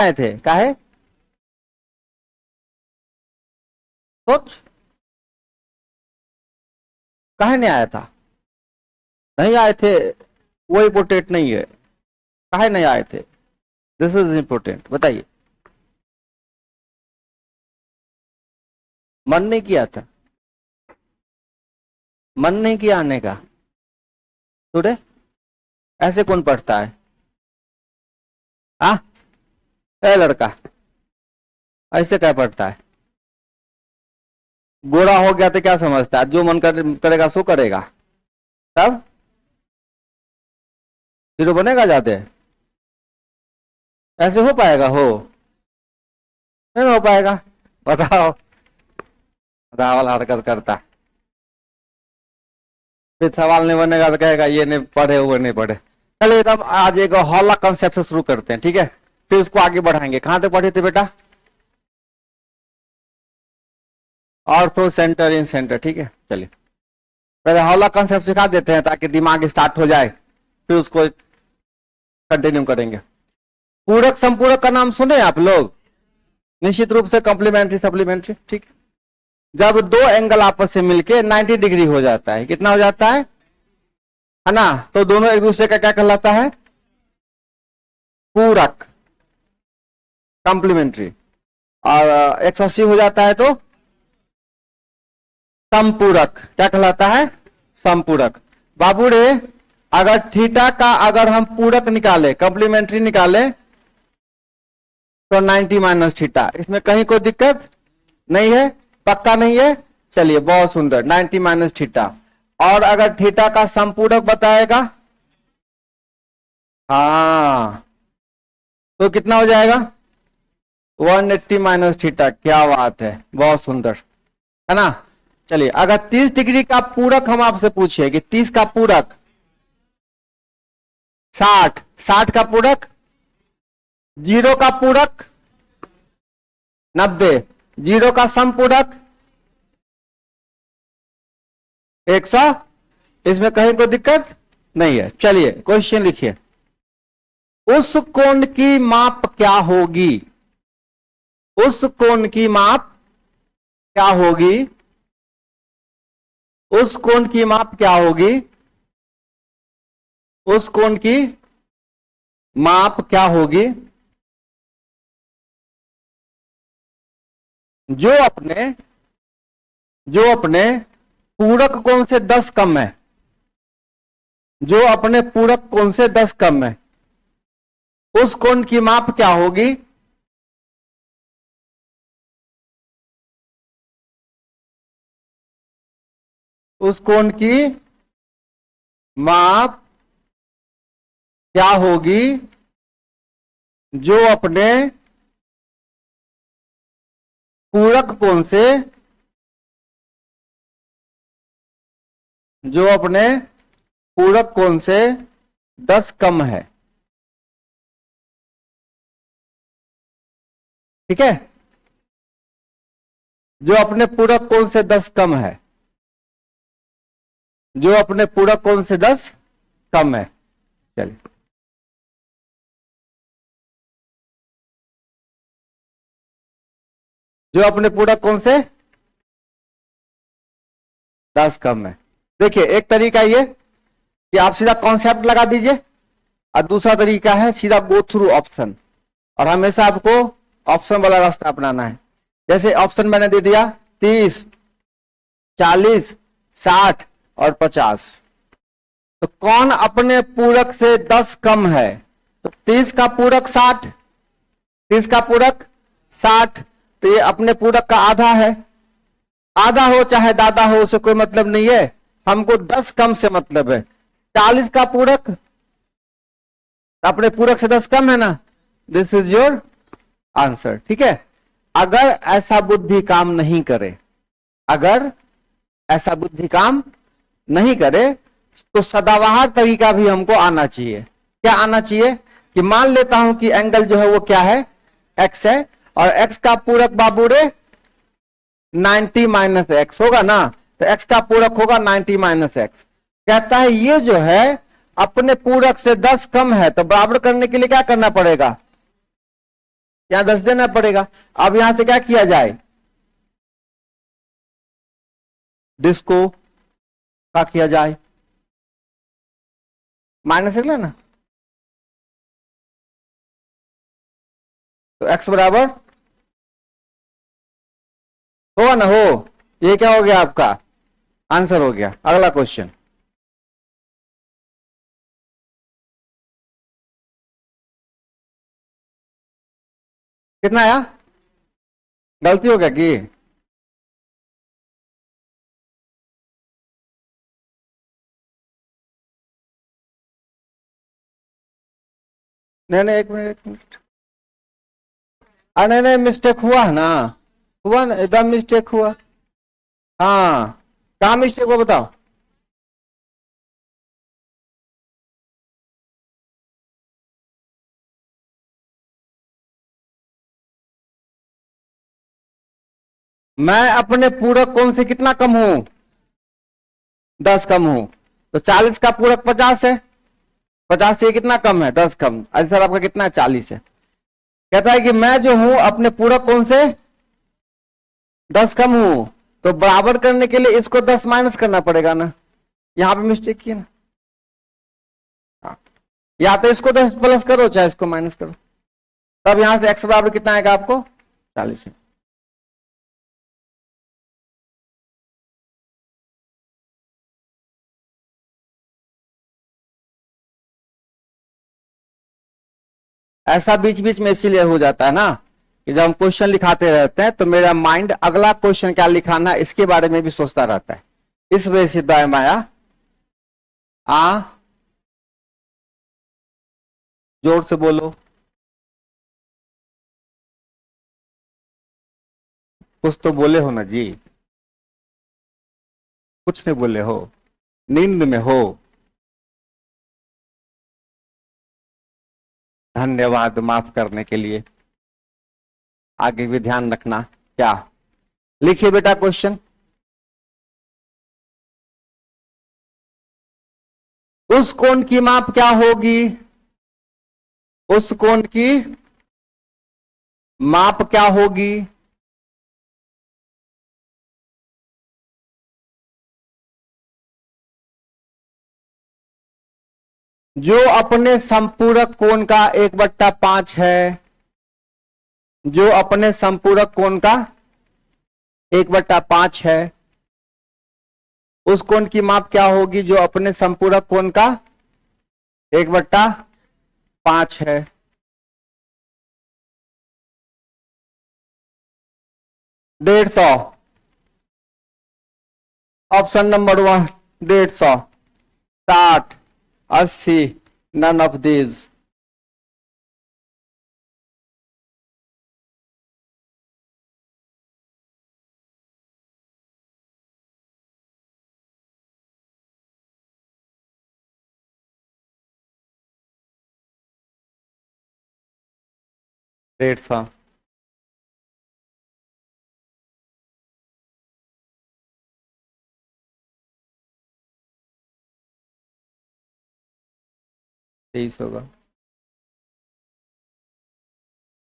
आए थे काहे सोच, काहे नहीं आया था? नहीं आए थे, वो इम्पोर्टेंट नहीं है, काहे नहीं आए थे, दिस इज इम्पोर्टेंट। बताइए, मन नहीं किया था, मन नहीं किया आने का टुडे? ऐसे कौन पढ़ता है? हाँ, ए लड़का, ऐसे क्या पढ़ता है? गोरा हो गया तो क्या समझता है, जो मन करेगा सो करेगा, तब हीरो बनेगा जाते? ऐसे हो पाएगा? हो नहीं हो पाएगा? बताओ, रावल हरकत करता है, फिर सवाल नहीं बनेगा तो कहेगा ये नहीं पढ़े वो नहीं पढ़े। चलिए तब आज एक हॉला कॉन्सेप्ट से शुरू करते हैं, ठीक है, फिर उसको आगे बढ़ाएंगे। कहां तक पढ़े थे बेटा? ऑर्थो सेंटर इन सेंटर, ठीक है। चलिए पहले हॉला कॉन्सेप्ट सिखा देते हैं ताकि दिमाग स्टार्ट हो जाए, फिर उसको कंटिन्यू करेंगे। पूरक संपूरक का नाम सुने आप लोग? निश्चित रूप से कॉम्प्लीमेंट्री सप्लीमेंट्री, ठीक। जब दो एंगल आपस से मिलके 90 डिग्री हो जाता है, कितना हो जाता है ना, तो दोनों एक दूसरे का क्या कहलाता है? पूरक, कॉम्प्लीमेंट्री। और 180 हो जाता है तो समपूरक, क्या कहलाता है? समपूरक। बाबू रे, अगर थीटा का अगर हम पूरक निकाले, कॉम्प्लीमेंट्री निकाले, तो 90 माइनस थीटा, इसमें कहीं कोई दिक्कत नहीं है? पक्का नहीं है? चलिए बहुत सुंदर, 90 माइनस थीटा। और अगर थीटा का समपूरक बताएगा, हाँ, तो कितना हो जाएगा? 180 माइनस थीटा। क्या बात है, बहुत सुंदर, है ना। चलिए अगर 30 डिग्री का पूरक हम आपसे पूछे कि 30 का पूरक 60, 60 का पूरक, 0 का पूरक 90, 0 का समपूरक 100, इसमें कहीं कोई दिक्कत नहीं है। चलिए क्वेश्चन लिखिए, उस कोण की माप क्या होगी? उस कोण की माप क्या होगी? उस कोण की माप क्या होगी? उस कोण की माप क्या होगी जो अपने पूरक कोण से 10 कम है? जो अपने पूरक कोण से 10 कम है, उस कोण की माप क्या होगी? उस कोण की माप क्या होगी जो अपने पूरक कोण से, जो अपने पूरक कोण से 10 कम है, ठीक है, जो अपने पूरक कोण से 10 कम है, जो अपने पूरक कोण से 10 कम है। चलिए जो अपने पूरक कोण से 10 कम है। देखिए एक तरीका ये कि आप सीधा कॉन्सेप्ट लगा दीजिए, और दूसरा तरीका है सीधा गो थ्रू ऑप्शन, और हमेशा आपको ऑप्शन वाला रास्ता अपनाना है। जैसे ऑप्शन मैंने दे दिया 30, 40, 60 और 50, तो कौन अपने पूरक से 10 कम है? तो 30 का पूरक 60, 30 का पूरक 60, तो ये अपने पूरक का आधा है। आधा हो चाहे दादा हो, उसे कोई मतलब नहीं है, हमको 10 कम से मतलब है। 40 का पूरक अपने पूरक से 10 कम है ना, दिस इज योर आंसर, ठीक है। अगर ऐसा बुद्धि काम नहीं करे, अगर ऐसा बुद्धि काम नहीं करे, तो सदाबहार तरीका भी हमको आना चाहिए। क्या आना चाहिए? कि मान लेता हूं कि एंगल जो है वो क्या है, एक्स है, और एक्स का पूरक बाबू रे 90 माइनस एक्स होगा ना, तो एक्स का पूरक होगा 90 माइनस एक्स। कहता है ये जो है अपने पूरक से 10 कम है, तो बराबर करने के लिए क्या करना पड़ेगा? यहाँ 10 देना पड़ेगा। अब यहां से क्या किया जाए, डिस्को क्या किया जाए, माइनस निकला ना, तो x बराबर होगा ना, हो, ये क्या हो गया आपका आंसर हो गया। अगला क्वेश्चन, कितना आया, गलती हो गया कि नहीं नहीं, एक मिनट एक मिनट, अरे नहीं नहीं, मिस्टेक हुआ है ना, हुआ ना, एकदम मिस्टेक हुआ। हाँ, कहाँ मिस्टेक हुआ बताओ। मैं अपने पूरक कोण से कितना कम हूं, 10 कम हूं, तो 40 का पूरक 50 है, 50 से कितना कम है, 10 कम। आंसर आपका कितना है, 40 है। कहता है कि मैं जो हूं अपने पूरक कोण से 10 कम हूं, तो बराबर करने के लिए इसको 10 माइनस करना पड़ेगा ना, यहां पे मिस्टेक किया ना। हाँ। या तो इसको 10 प्लस करो चाहे इसको माइनस करो, तब यहां से x बराबर कितना आएगा आपको, 40 है। ऐसा बीच बीच में इसीलिए हो जाता है ना कि जब हम क्वेश्चन लिखाते रहते हैं तो मेरा माइंड अगला क्वेश्चन क्या लिखाना है इसके बारे में भी सोचता रहता है, इस वजह से दाएं माया आ, जोर से बोलो, कुछ तो बोले हो ना जी, कुछ नहीं बोले हो, नींद में हो। धन्यवाद माफ करने के लिए, आगे भी ध्यान रखना। क्या लिखिए बेटा क्वेश्चन, उस कोण की माप क्या होगी, उस कोण की माप क्या होगी, जो अपने संपूरक कोण का 1/5 है, जो अपने संपूरक कोण का 1/5 है, उस कोण की माप क्या होगी जो अपने संपूरक कोण का 1/5 है। डेढ़ सौ, option number 1 150, 60, 80, none of these. डेढ़ सौ, तेईस होगा,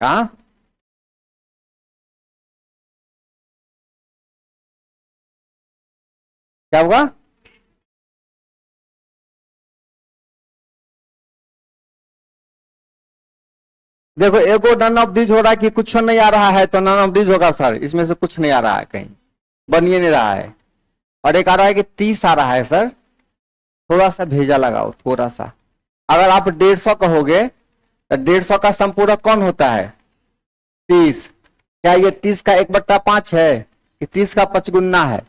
हाँ क्या होगा, देखो एक और नन ऑफ दीज हो रहा है कि कुछ नहीं आ रहा है, तो नन ऑफ दीज होगा सर, इसमें से कुछ नहीं आ रहा है, कहीं बन ही नहीं रहा है। और एक आ रहा है कि 30 आ रहा है सर, थोड़ा सा भेजा लगाओ थोड़ा सा। अगर आप 150 कहोगे तो 150 का संपूरक कौन होता है, 30। क्या ये 30 का 1/5 है कि 30 का 5 है,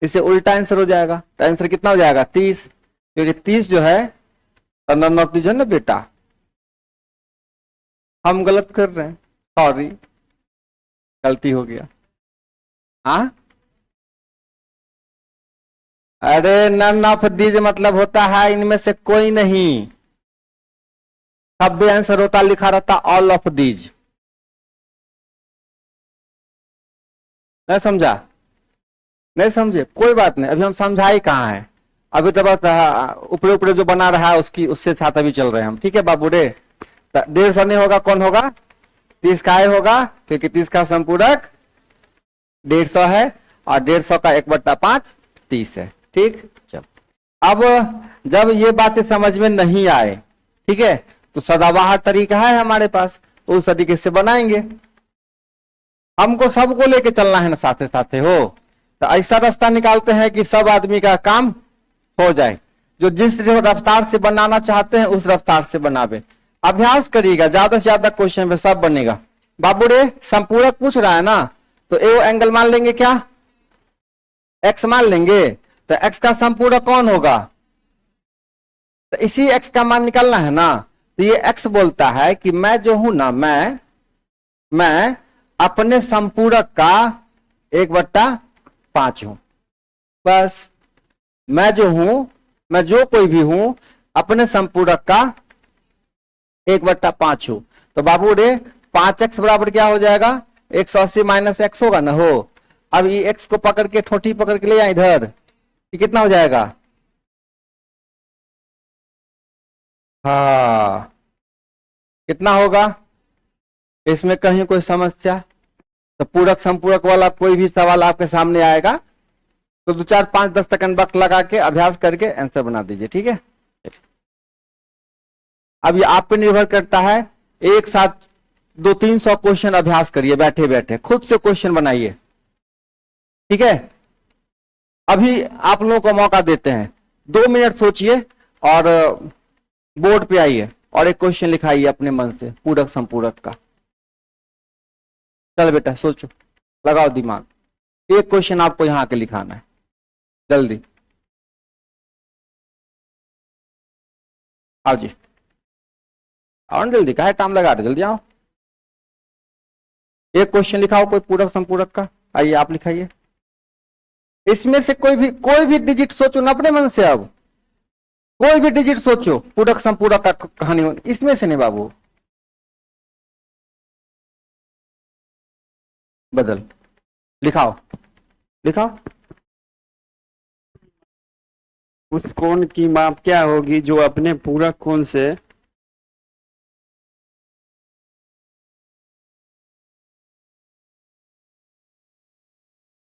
इसे उल्टा आंसर हो जाएगा, तो आंसर कितना हो जाएगा 30, क्योंकि 30 जो है नन ऑफ दीज है ना बेटा। हम गलत कर रहे हैं, सॉरी, गलती हो गया। हाँ, अरे नन ऑफ दीज मतलब होता है इनमें से कोई नहीं, तब भी आंसर होता, लिखा रहता ऑल ऑफ दीज। नहीं समझा, नहीं समझे, कोई बात नहीं, अभी हम समझाई कहाँ है, अभी तो बस ऊपरे ऊपरे जो बना रहा है उसकी उससे साथ अभी चल रहे हैं हम, ठीक है बाबू रे। 150 नहीं होगा, कौन होगा, 30 का है होगा, क्योंकि 30 का संपूरक 150 है और 150 का 1/5 30 है। ठीक, चलो अब जब ये बातें समझ में नहीं आए, ठीक है, तो सदाबहार तरीका है हमारे पास, तो उस तरीके से बनाएंगे। हमको सबको लेके चलना है ना साथे साथे हो, तो ऐसा रास्ता निकालते हैं कि सब आदमी का काम हो जाए। जो जिस रफ्तार से बनाना चाहते हैं उस रफ्तार से बनावे, अभ्यास करिएगा, ज्यादा से ज्यादा क्वेश्चन पे सब बनेगा। बाबू रे संपूरक पूछ रहा है ना, तो ए एंगल मान लेंगे, क्या एक्स मान लेंगे, तो एक्स का संपूरक कौन होगा, तो इसी एक्स का मान निकालना है ना। तो ये एक्स बोलता है कि मैं जो हूं ना, मैं अपने संपूरक का 1/5 हूं। बस मैं जो हूं, मैं जो कोई भी हूं, अपने संपूरक का 1/5 हूं। तो बाबू रे 5x बराबर क्या हो जाएगा, 180 माइनस एक्स होगा ना हो। अब ये एक्स को पकड़ के ठोठी पकड़ के ले आए इधर, ये कितना हो जाएगा, हाँ कितना होगा। इसमें कहीं कोई समस्या, तो पूरक संपूरक वाला कोई भी सवाल आपके सामने आएगा तो 2 4 5 10 सेकंड वक्त लगा के अभ्यास करके आंसर बना दीजिए। ठीक है, अब ये आप पे निर्भर करता है, एक साथ 200-300 क्वेश्चन अभ्यास करिए, बैठे बैठे खुद से क्वेश्चन बनाइए। ठीक है, अभी आप लोगों को मौका देते हैं, 2 मिनट सोचिए और बोर्ड पे आइए और एक क्वेश्चन लिखाइए अपने मन से पूरक संपूरक का। चल बेटा सोचो, लगाओ दिमाग, एक क्वेश्चन आपको यहां के लिखाना है, जल्दी आओ जी, आओ जल्दी, काहे टाइम लगा रहे, जल्दी आओ। एक क्वेश्चन लिखाओ कोई पूरक संपूरक का, आइए आप लिखाइए। इसमें से कोई भी डिजिट सोचो ना अपने मन से, अब कोई भी डिजिट सोचो पूरक संपूरक का कहानी, इसमें से नहीं बाबू, बदल लिखाओ, लिखाओ। उस कोण की माप क्या होगी जो अपने पूरक कोण से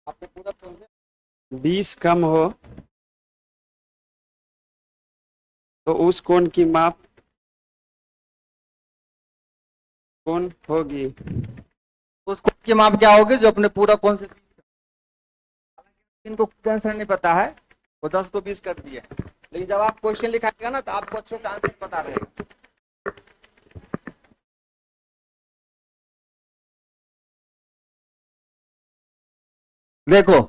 आपने पूरक कौन से 20 कम हो, तो उस कोण की माप कौन होगी। उस कोण की माप क्या होगी जो अपने पूरक कौन से, इनको आंसर नहीं पता है, वो 10 को 20 कर दिया, लेकिन जब आप क्वेश्चन लिखाएगा ना तो आपको अच्छे से आंसर पता रहेगा। देखो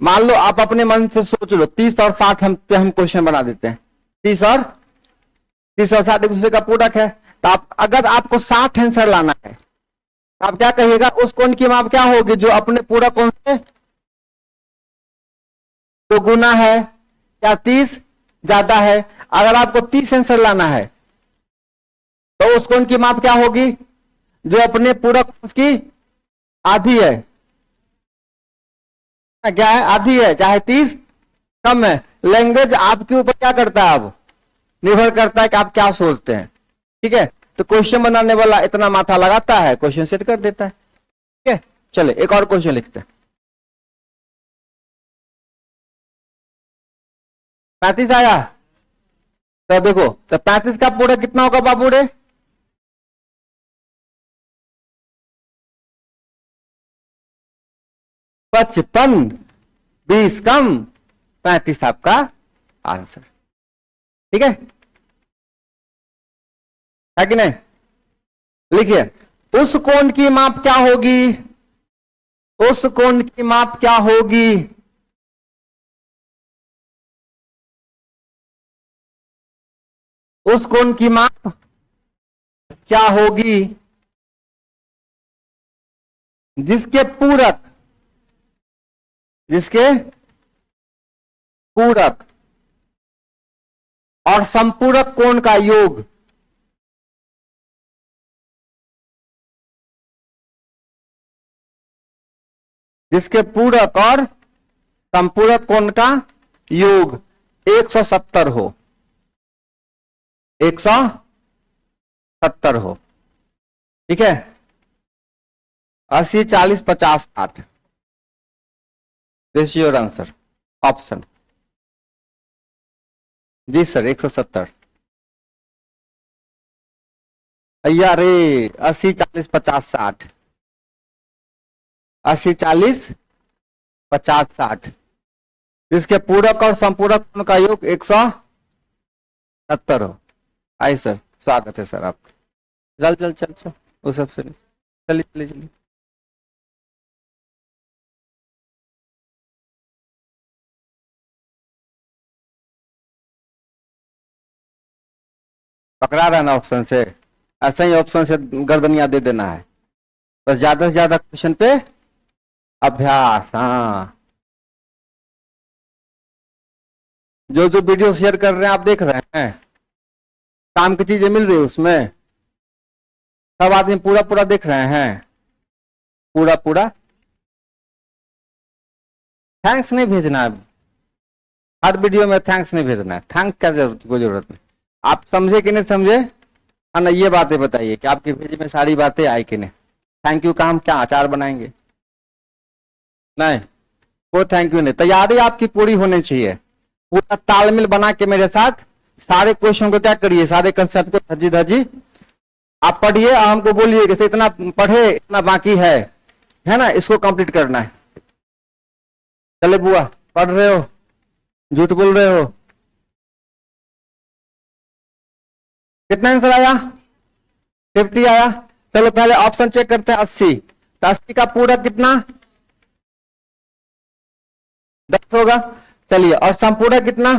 मान लो आप अपने मन से सोच लो 30 और 60 हम क्वेश्चन बना देते हैं, 30 और 60 एक दूसरे का पूरक है, तो आप अगर आपको 60 आंसर लाना है तो आप क्या कहिएगा, उस कोण की माप क्या होगी जो अपने पूरक कोण से तो गुना है या 30 ज्यादा है। अगर आपको 30 आंसर लाना है तो उस कोण की माप क्या होगी जो अपने पूरक की आधी है, क्या है, आधी है, चाहे 30 कम है। लैंग्वेज आपके ऊपर क्या करता है, अब निर्भर करता है कि आप क्या सोचते हैं। ठीक है, तो क्वेश्चन बनाने वाला इतना माथा लगाता है, क्वेश्चन सेट कर देता है। ठीक है, चले एक और क्वेश्चन लिखते हैं। 35 आया, तो देखो तो 35 का पूरा कितना होगा बाबू रे, पचपन, 20 कम 35 आपका आंसर। ठीक है कि नहीं, लिखिए उस कोण की माप क्या होगी, उस कोण की माप क्या होगी, उस कोण की माप क्या होगी जिसके पूरक और संपूरक कोण का योग जिसके पूरक और संपूरक कोण का योग 170 हो, 170 हो। ठीक है, 80, 40, 50, 60। This your answer option. जी सर 170। अय्या रे 80, 40, 50, 60। 80, 40, 50, 60। इसके पूरक और संपूरक का योग 170 हो। आइए सर, स्वागत है सर आपका। चल चल चल चल, उस सबसे नहीं, चलिए चलिए चलिए। पकड़ा रहा ना ऑप्शन से, ऐसा ही ऑप्शन से गर्दनिया दे देना है। बस ज्यादा से ज्यादा क्वेश्चन पे अभ्यास। हाँ, जो जो वीडियो शेयर कर रहे हैं आप देख रहे हैं, काम की चीजें मिल रही है उसमें, सब आदमी पूरा पूरा देख रहे हैं, पूरा पूरा। थैंक्स नहीं भेजना है, हर वीडियो में थैंक्स नहीं भेजना है। थैंक्स का कोई जरूरत नहीं। आप समझे कि नहीं समझे, है ना, ये बातें बताइए कि आपके भेज में सारी बातें आई कि नहीं। थैंक यू का हम क्या अचार बनाएंगे? नहीं, कोई थैंक यू नहीं। तैयारी आपकी पूरी होनी चाहिए, पूरा तालमेल बना के मेरे साथ सारे क्वेश्चन को क्या करिए, सारे कंसेप्ट को धज्जी धज्जी आप पढ़िए और हमको बोलिए कि इतना पढ़े, इतना बाकी है ना, इसको कंप्लीट करना है। चले बुआ, पढ़ रहे हो, झूठ बोल रहे हो? कितना आंसर आया? 50 आया। चलो पहले ऑप्शन चेक करते हैं। 80, तो 80 का पूरक कितना? 10 होगा। चलिए, और संपूरक कितना?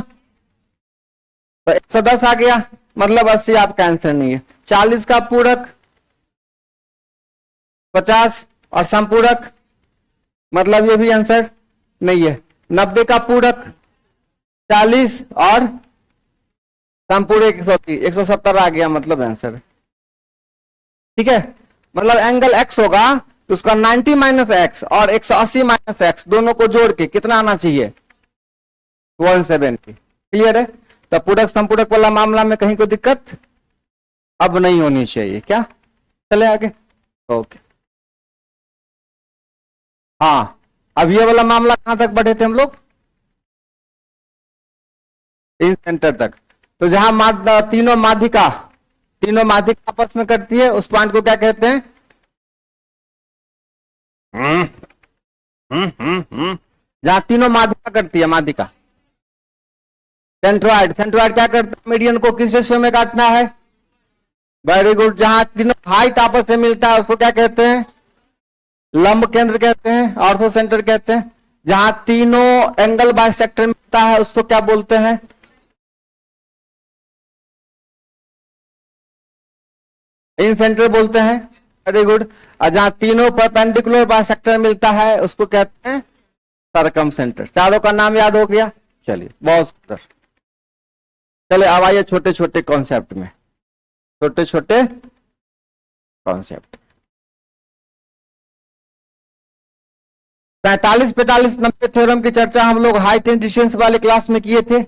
तो 110 आ गया, मतलब 80 आपका आंसर नहीं है। 40 का पूरक 50 और संपूरक, मतलब ये भी आंसर नहीं है। 90 का पूरक 40 और संपूरक 170 आ गया, मतलब आंसर। ठीक है, मतलब एंगल एक्स होगा तो उसका 90 माइनस एक्स और 180 माइनस एक्स दोनों को जोड़ के कितना आना चाहिए? 170। क्लियर है? तो पूरक संपूरक वाला मामला में कहीं कोई दिक्कत अब नहीं होनी चाहिए क्या? चले आगे। ओके, हाँ, अब ये वाला मामला कहां तक बढ़े थे हम लोग? इन सेंटर तक। तो जहां तीनों माध्यिका आपस में करती है, उस पॉइंट को क्या कहते हैं? जहां तीनों माध्यिका करती है, माध्यिका सेंट्रॉइड। सेंट्रॉइड क्या करता है? मीडियन को किस रेशियो में काटना है? Very good. जहां तीनों हाइट आपस में मिलता है उसको क्या कहते हैं? लंब केंद्र कहते हैं, ऑर्थो सेंटर कहते हैं। जहां तीनों एंगल बाइसेक्टर मिलता है उसको क्या बोलते हैं? इन सेंटर बोलते हैं। Very good. और जहां तीनों परपेंडिकुलर बाइसेक्टर मिलता है उसको कहते हैं सरकम सेंटर। चारों का नाम याद हो गया? चलिए, बहुत सुंदर। चले अब आइए छोटे छोटे कॉन्सेप्ट में, छोटे छोटे कॉन्सेप्ट। 45, 45, 90 थ्योरम की चर्चा हम लोग हाइट एंड डिस्टेंस वाले क्लास में किए थे,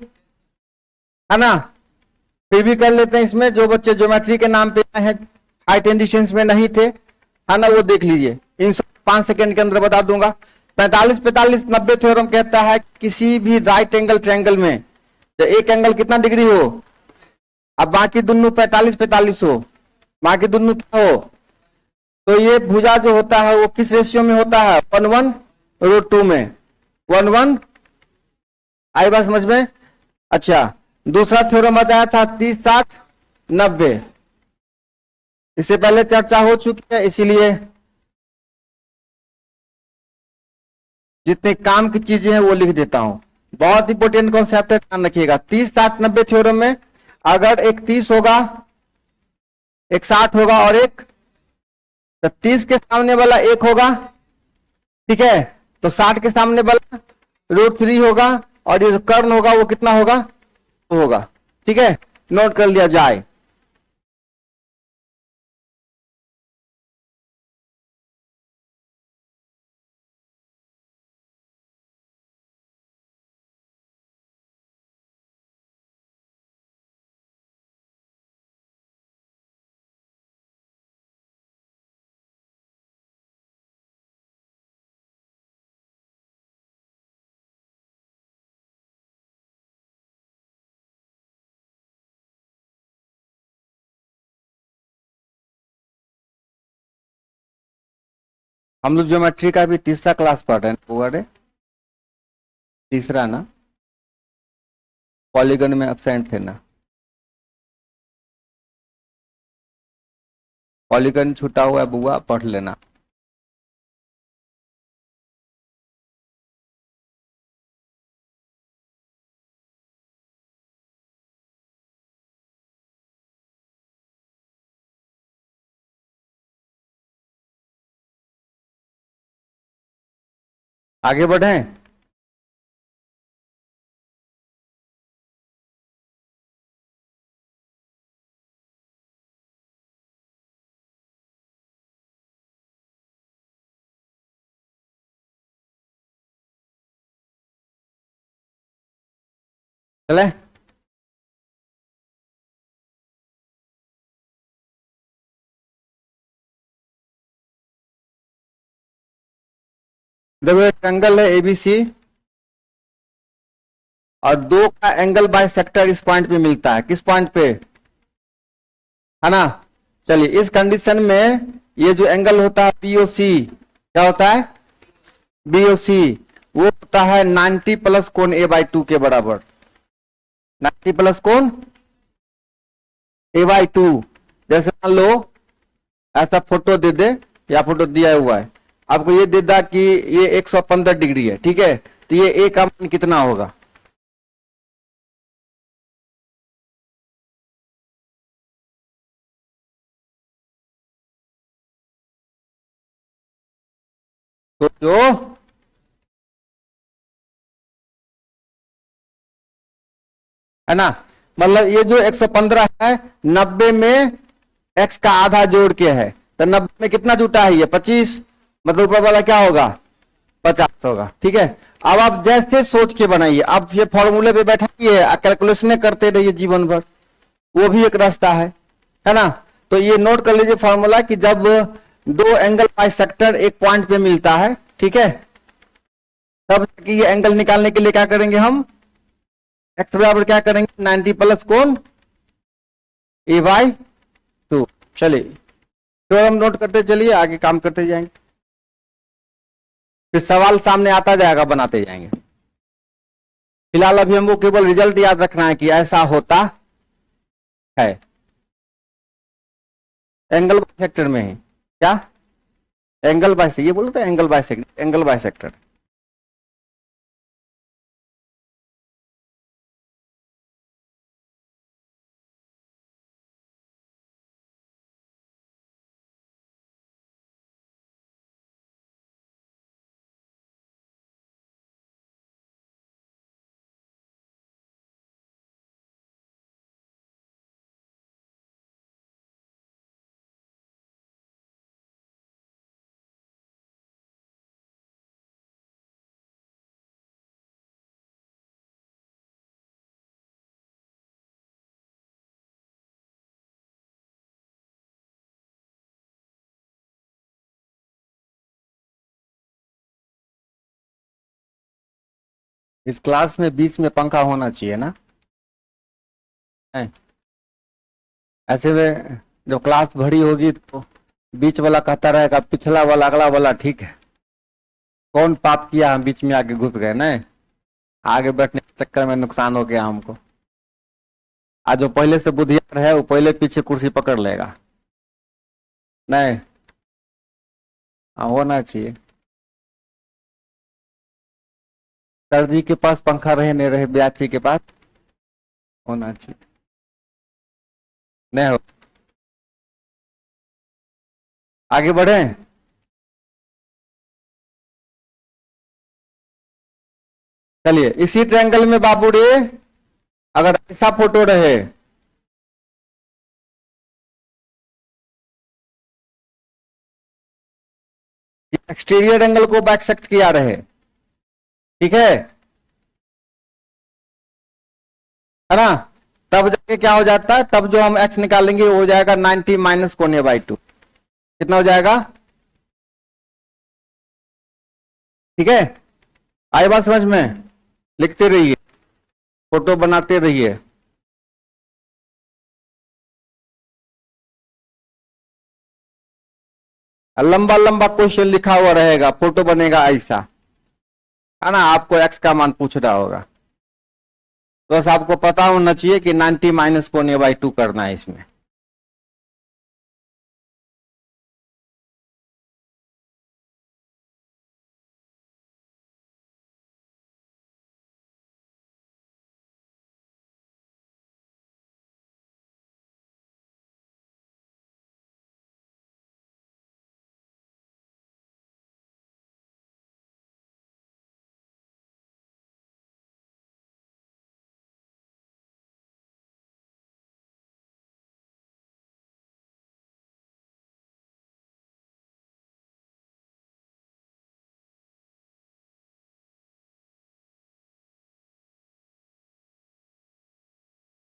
है ना। फिर भी कर लेते हैं इसमें, जो बच्चे ज्योमेट्री के नाम पे आए हैं, हाइट एंड डिस्टेंस में नहीं थे, है ना, वो देख लीजिए। इन 5 सेकंड के अंदर बता दूंगा। 45, 45, 90 थ्योरम कहता है किसी भी राइट एंगल ट्रायंगल में तो एक एंगल कितना डिग्री हो, अब बाकी दोनों 45, 45 हो, बाकी दोनों क्या हो, तो ये भुजा जो होता है वो किस रेशियो में होता है? 1:1 में। 1:1 आई बात समझ में? अच्छा, दूसरा थ्योरम बताया था 30, 60, 90। इससे पहले चर्चा हो चुकी है, इसीलिए जितने काम की चीजें हैं वो लिख देता हूं। बहुत इंपॉर्टेंट कॉन्सेप्ट है, ध्यान रखिएगा। 30, 60, 90 थ्योरम में अगर एक 30 होगा, एक 60 होगा और एक, तो 30 के सामने वाला 1 होगा, ठीक है, तो 60 के सामने वाला √3 होगा, और ये जो कर्ण होगा वो कितना होगा। ठीक है, नोट कर लिया जाए। हम लोग ज्योमेट्री का भी तीसरा क्लास पढ़ रहे हैं हुआ रे, तीसरा ना, पॉलीगन में एब्सेंट थे ना, पॉलीगन छूटा हुआ है बुआ, पढ़ लेना। आगे बढ़ें। चले, देखो एक एंगल है एबीसी और दो का एंगल बाय सेक्टर इस पॉइंट पे मिलता है, किस पॉइंट पे, है ना। चलिए इस कंडीशन में ये जो एंगल होता है बीओसी, क्या होता है, बीओसी, वो होता है 90 प्लस कोण a/2 के बराबर, 90 प्लस कोण a/2। जैसे मान लो ऐसा फोटो दे दे, या फोटो दिया हुआ है आपको, ये दे दा कि ये 115 डिग्री है, ठीक है, तो ये a का मान कितना होगा, तो जो है ना, मतलब ये जो 115 है 90 में x का आधा जोड़ के है, तो 90 में कितना जुटा है ये 25, मतलब ऊपर वाला क्या होगा 50 होगा, ठीक है। अब आप जैसे सोच के बनाइए, आप ये फॉर्मूले पे बैठाइए, कैलकुलेशन करते रहिए जीवन भर, वो भी एक रास्ता है ना। तो ये नोट कर लीजिए फॉर्मूला कि जब दो एंगल बाइसेक्टर एक पॉइंट पे मिलता है, ठीक है, तब ये एंगल निकालने के लिए क्या करेंगे हम, एक्स बराबर क्या करेंगे 90 प्लस कोण a/2। चलिए तो हम नोट करते चलिए, आगे काम करते जाएंगे, फिर सवाल सामने आता जाएगा, बनाते जाएंगे। फिलहाल अभी हमको केवल रिजल्ट याद रखना है कि ऐसा होता है, एंगल बाइसेक्टर में है क्या, एंगल बाइसेक्टर, ये बोलते हैं एंगल बाइसेक्टर, एंगल बाइसेक्टर। इस क्लास में बीच में पंखा होना चाहिए ना, है? ऐसे में जब क्लास भरी होगी तो बीच वाला कहता रहेगा पिछला वाला अगला वाला ठीक है, कौन पाप किया हम बीच में आके घुस गए ना, आगे बैठने के चक्कर में नुकसान हो गया हमको। आज जो पहले से बुद्धियार है वो पहले पीछे कुर्सी पकड़ लेगा, नहीं, होना चाहिए। सर जी के पास पंखा रहे नहीं रहे, ब्याची के पास होना चाहिए, नहीं हो। आगे बढ़े, चलिए इसी ट्रायंगल में बाबू रे अगर ऐसा फोटो रहे, एक्सटीरियर एंगल को बाइसेक्ट किया रहे, ठीक है ना, तब जाके क्या हो जाता है, तब जो हम एक्स निकालेंगे वो हो जाएगा 90 माइनस कोण a/2, कितना हो जाएगा, ठीक है। आई बात समझ में, लिखते रहिए, फोटो बनाते रहिए। लंबा लंबा क्वेश्चन लिखा हुआ रहेगा, फोटो बनेगा ऐसा, है ना, आपको एक्स का मान पूछ रहा होगा, तो बस आपको पता होना चाहिए कि 90 माइनस कोण बाई 2 करना है इसमें।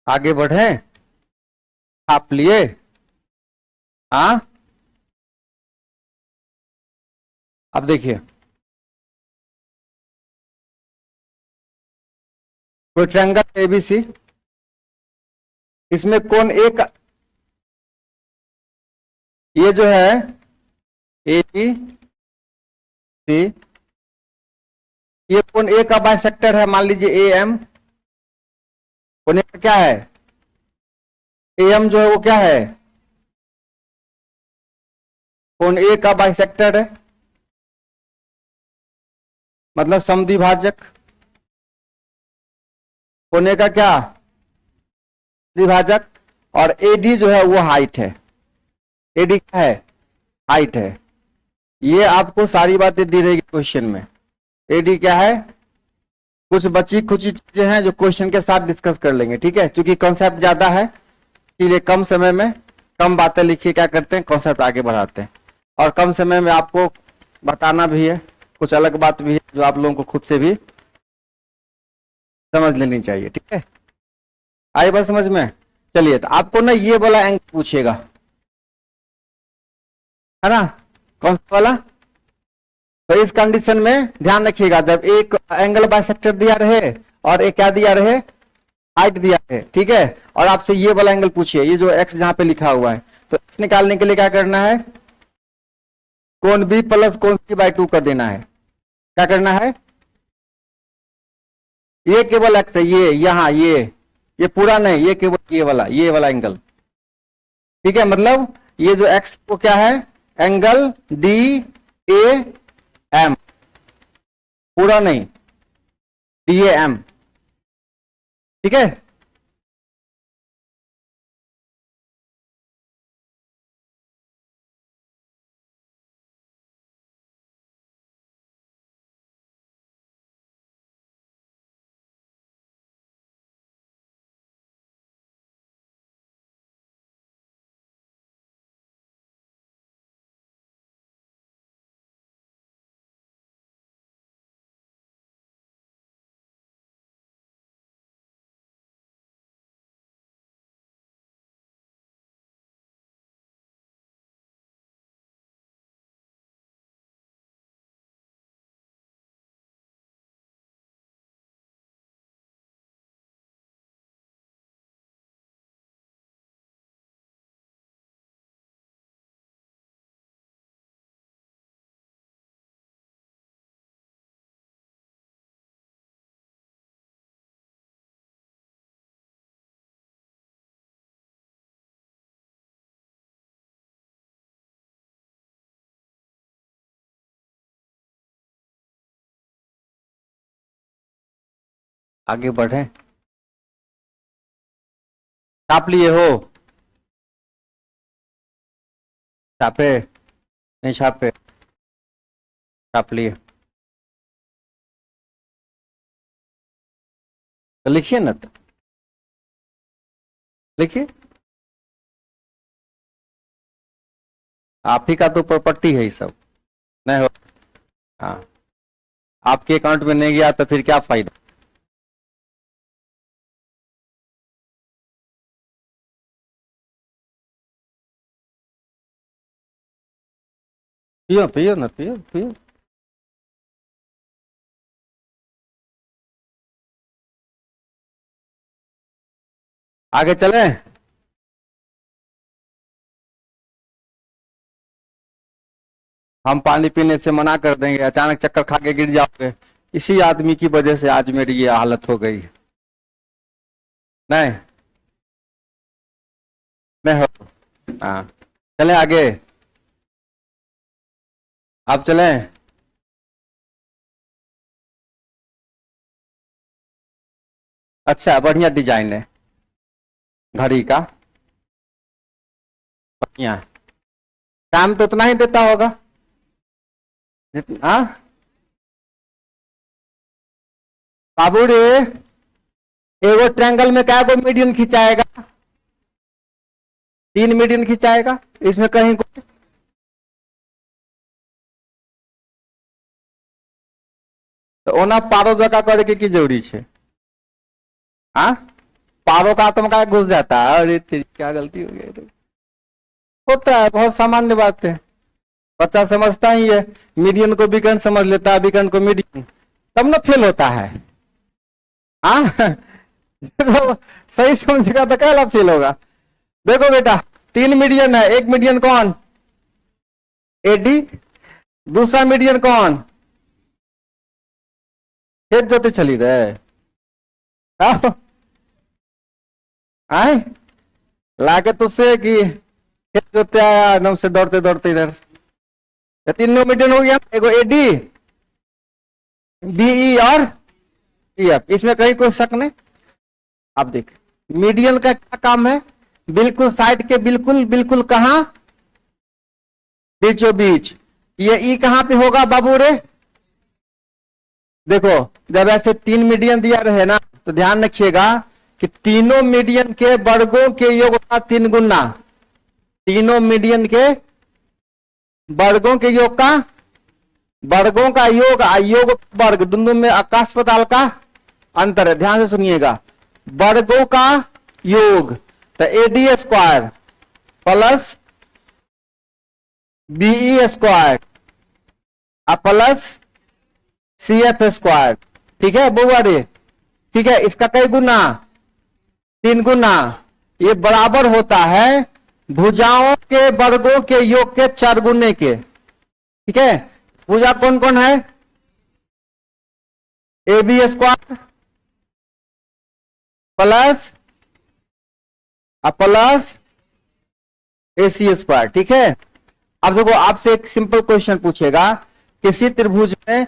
आगे बढ़े, आप लिए, हाँ, अब देखिए, कोई ट्रायंगल एबीसी, इसमें कोण एक, ये जो है ए बी सी, ये कोण ए का बाइसेक्टर है, मान लीजिए ए एम, कोण ए का क्या है, ए एम जो है वो क्या है, कोण ए का बाइसेक्टर है, मतलब समद्विभाजक, कोण ए का क्या द्विभाजक, और एडी जो है वो हाइट है, एडी क्या है, हाइट है। ये आपको सारी बातें दी रहेगी क्वेश्चन में, एडी क्या है, कुछ बची कुछ चीजें हैं जो क्वेश्चन के साथ डिस्कस कर लेंगे, ठीक है, क्योंकि कॉन्सेप्ट ज्यादा है, इसलिए कम समय में कम बातें लिखिए, क्या करते हैं कॉन्सेप्ट आगे बढ़ाते हैं, और कम समय में आपको बताना भी है, कुछ अलग बात भी है जो आप लोगों को खुद से भी समझ लेनी चाहिए, ठीक है, आई बात समझ में। चलिए, तो आपको ना ये वाला एंगल पूछेगा, है ना, कौन सा वाला, तो इस कंडीशन में ध्यान रखिएगा, जब एक एंगल बाइसेक्टर दिया रहे और एक क्या दिया रहे, हाइट दिया रहे, ठीक है, और आपसे ये वाला एंगल पूछिए, ये जो एक्स जहां पे लिखा हुआ है, तो एक्स निकालने के लिए क्या करना है, कोण बी प्लस कोण सी बाई 2 कर देना है, क्या करना है, ये केवल एक्स है, ये यहाँ ये पूरा नहीं, ये केवल ये वाला एंगल, ठीक है, मतलब ये जो एक्स को क्या है, एंगल डी ए एम, पूरा नहीं, डी ए एम, ठीक है, आगे बढ़े, छाप लिए हो, छापे, नहीं छापे, छाप लिए, तो लिखिए ना, तो लिखिए, आप ही का तो प्रॉपर्टी है ये सब, नहीं हो, हाँ, आपके अकाउंट में नहीं गया तो फिर क्या फायदा, पियो पियो ना, पियो पियो, आगे चले, हम पानी पीने से मना कर देंगे, अचानक चक्कर खा के गिर जाओगे। इसी आदमी की वजह से आज मेरी ये हालत हो गई। नहीं नहीं हो, हाँ चलें आगे, आप चलें। अच्छा बढ़िया डिजाइन है घड़ी का, बढ़िया। काम तो उतना ही देता होगा जितना। हाँ बाबू रे, एगो ट्रायंगल में क्या गो मीडियन खिंचाएगा? 3 मीडियन खिंचाएगा, इसमें कहीं को तो ओना पारो जगह करे के की जरूरी है? हाँ पारो का आत्मा का घुस जाता है, अरे तेरी क्या गलती हो गई। होता है, बहुत सामान्य बात है, बच्चा समझता ही है। मीडियन को विकर्ण समझ लेता है, विकर्ण को मीडियन, तब ना फेल होता है। हाँ तो सही समझेगा तो क्या फेल होगा। देखो बेटा 3 मीडियन है, एक मीडियन कौन? एडी। दूसरा मीडियन कौन? खेत जोते चली रहे आए लाके तुझसे कि खेत जोते आया एकदम से दौड़ते दौड़ते इधर। 3 मीडियन हो गया, एगो एडी, बीई और ईएफ, इसमें कहीं कोई शक नहीं। अब देख मीडियन का क्या काम है? बिल्कुल साइड के बिल्कुल बिल्कुल कहां? बीचों बीच। ये ई कहां पे होगा बाबू रे? देखो जब ऐसे 3 मीडियन दिया रहे ना तो ध्यान रखिएगा कि तीनों मीडियन के वर्गों के योग का 3 गुना, तीनों मीडियन के वर्गों के योग का, वर्गों का योग योग वर्ग दोनों में आकाश पाताल का अंतर है। ध्यान से सुनिएगा, वर्गों का योग तो AD square plus BE square plus CF square. ठीक है बुआ रे, ठीक है। इसका कई गुना? 3 गुना। ये बराबर होता है भुजाओं के वर्गों के योग के 4 गुने के। ठीक है, भुजा कौन कौन है? A B square plus plus A C square. ठीक है, अब देखो आपसे एक सिंपल क्वेश्चन पूछेगा, किसी त्रिभुज में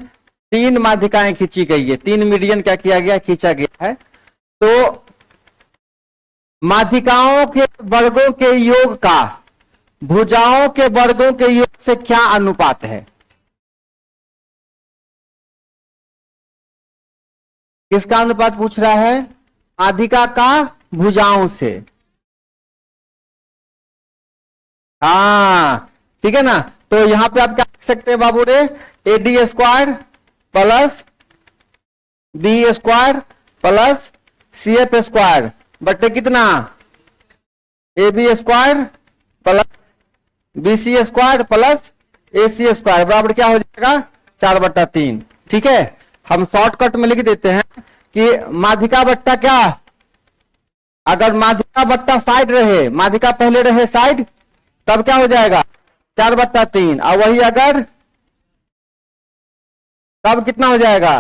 3 माध्यिकाएं खींची गई है, 3 मीडियन क्या किया गया? खींचा गया है। तो माध्यिकाओं के वर्गों के योग का भुजाओं के वर्गों के योग से क्या अनुपात है? किसका अनुपात पूछ रहा है? माध्यिका का भुजाओं से। हाँ ठीक है ना। तो यहां पे आप क्या लिख सकते हैं बाबू रे? AD square plus B square plus C F square बटे कितना? A B square plus B C square plus A C square बराबर क्या हो जाएगा? 4/3। ठीक है, हम शॉर्टकट में लिख देते हैं कि माध्यिका बट्टा क्या, अगर माध्यिका बट्टा साइड रहे, माध्यिका पहले रहे साइड, तब क्या हो जाएगा? 4/3। और वही अगर तब कितना हो जाएगा?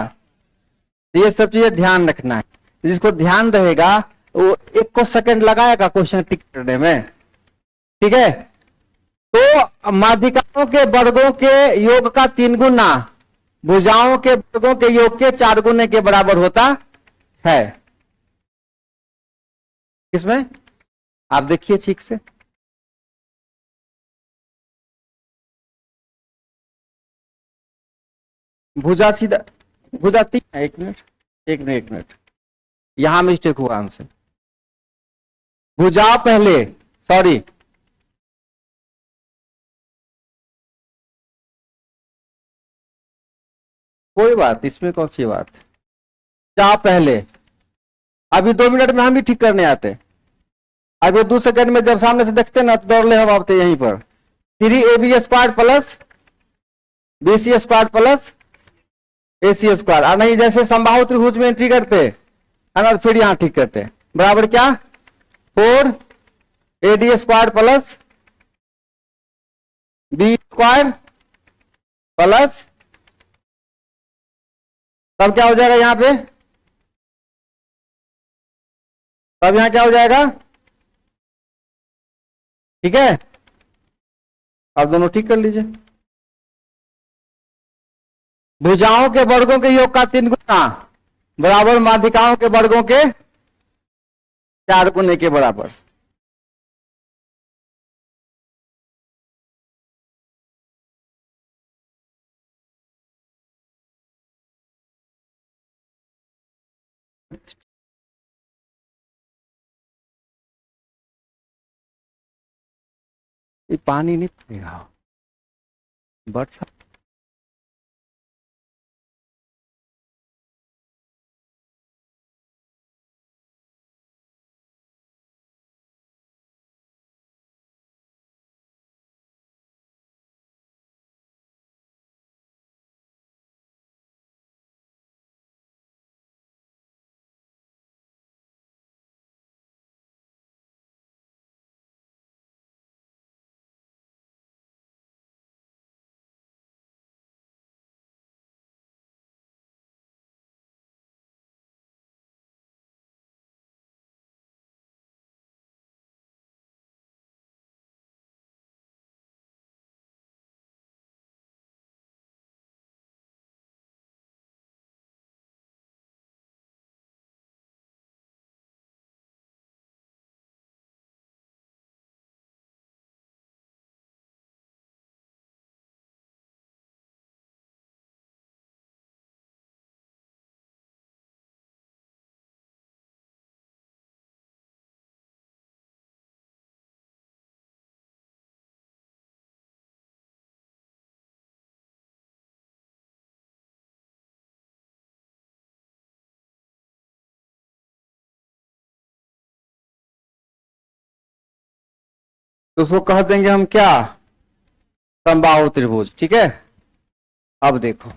ये सब चीजें ध्यान रखना है, जिसको ध्यान रहेगा वो 1 सेकंड लगाएगा क्वेश्चन टिक करने में। ठीक है, तो माध्यिकाओं के वर्गों के योग का 3 गुना भुजाओं के वर्गों के योग के 4 गुने के बराबर होता है। इसमें आप देखिए ठीक से, भुजा सीधा, भुजा 3। एक मिनट यहां मिस्टेक हुआ हमसे। भुजा पहले, सॉरी, कोई बात, इसमें कौन सी बात। भुजा पहले, अभी 2 मिनट में हम भी ठीक करने आते। अभी 2 सेकंड में जब सामने से देखते ना तो दौड़ ले हम आपते यहीं पर। 3ab square plus bc square plus ac square, और नहीं जैसे समबाहु त्रिभुज में एंट्री करते है ना, फिर यहां ठीक करते बराबर क्या? 4ad square plus b square plus, तब क्या हो जाएगा यहां पे, तब यहां क्या हो जाएगा, ठीक है। आप दोनों ठीक कर लीजिए। भुजाओं के वर्गों के योग का 3 गुना बराबर माध्यिकाओं के वर्गों के 4 गुने के बराबर। ये पानी नहीं पड़ेगा बरसात। तो उसको कह देंगे हम क्या, समबाहु त्रिभुज, ठीक है। अब देखो,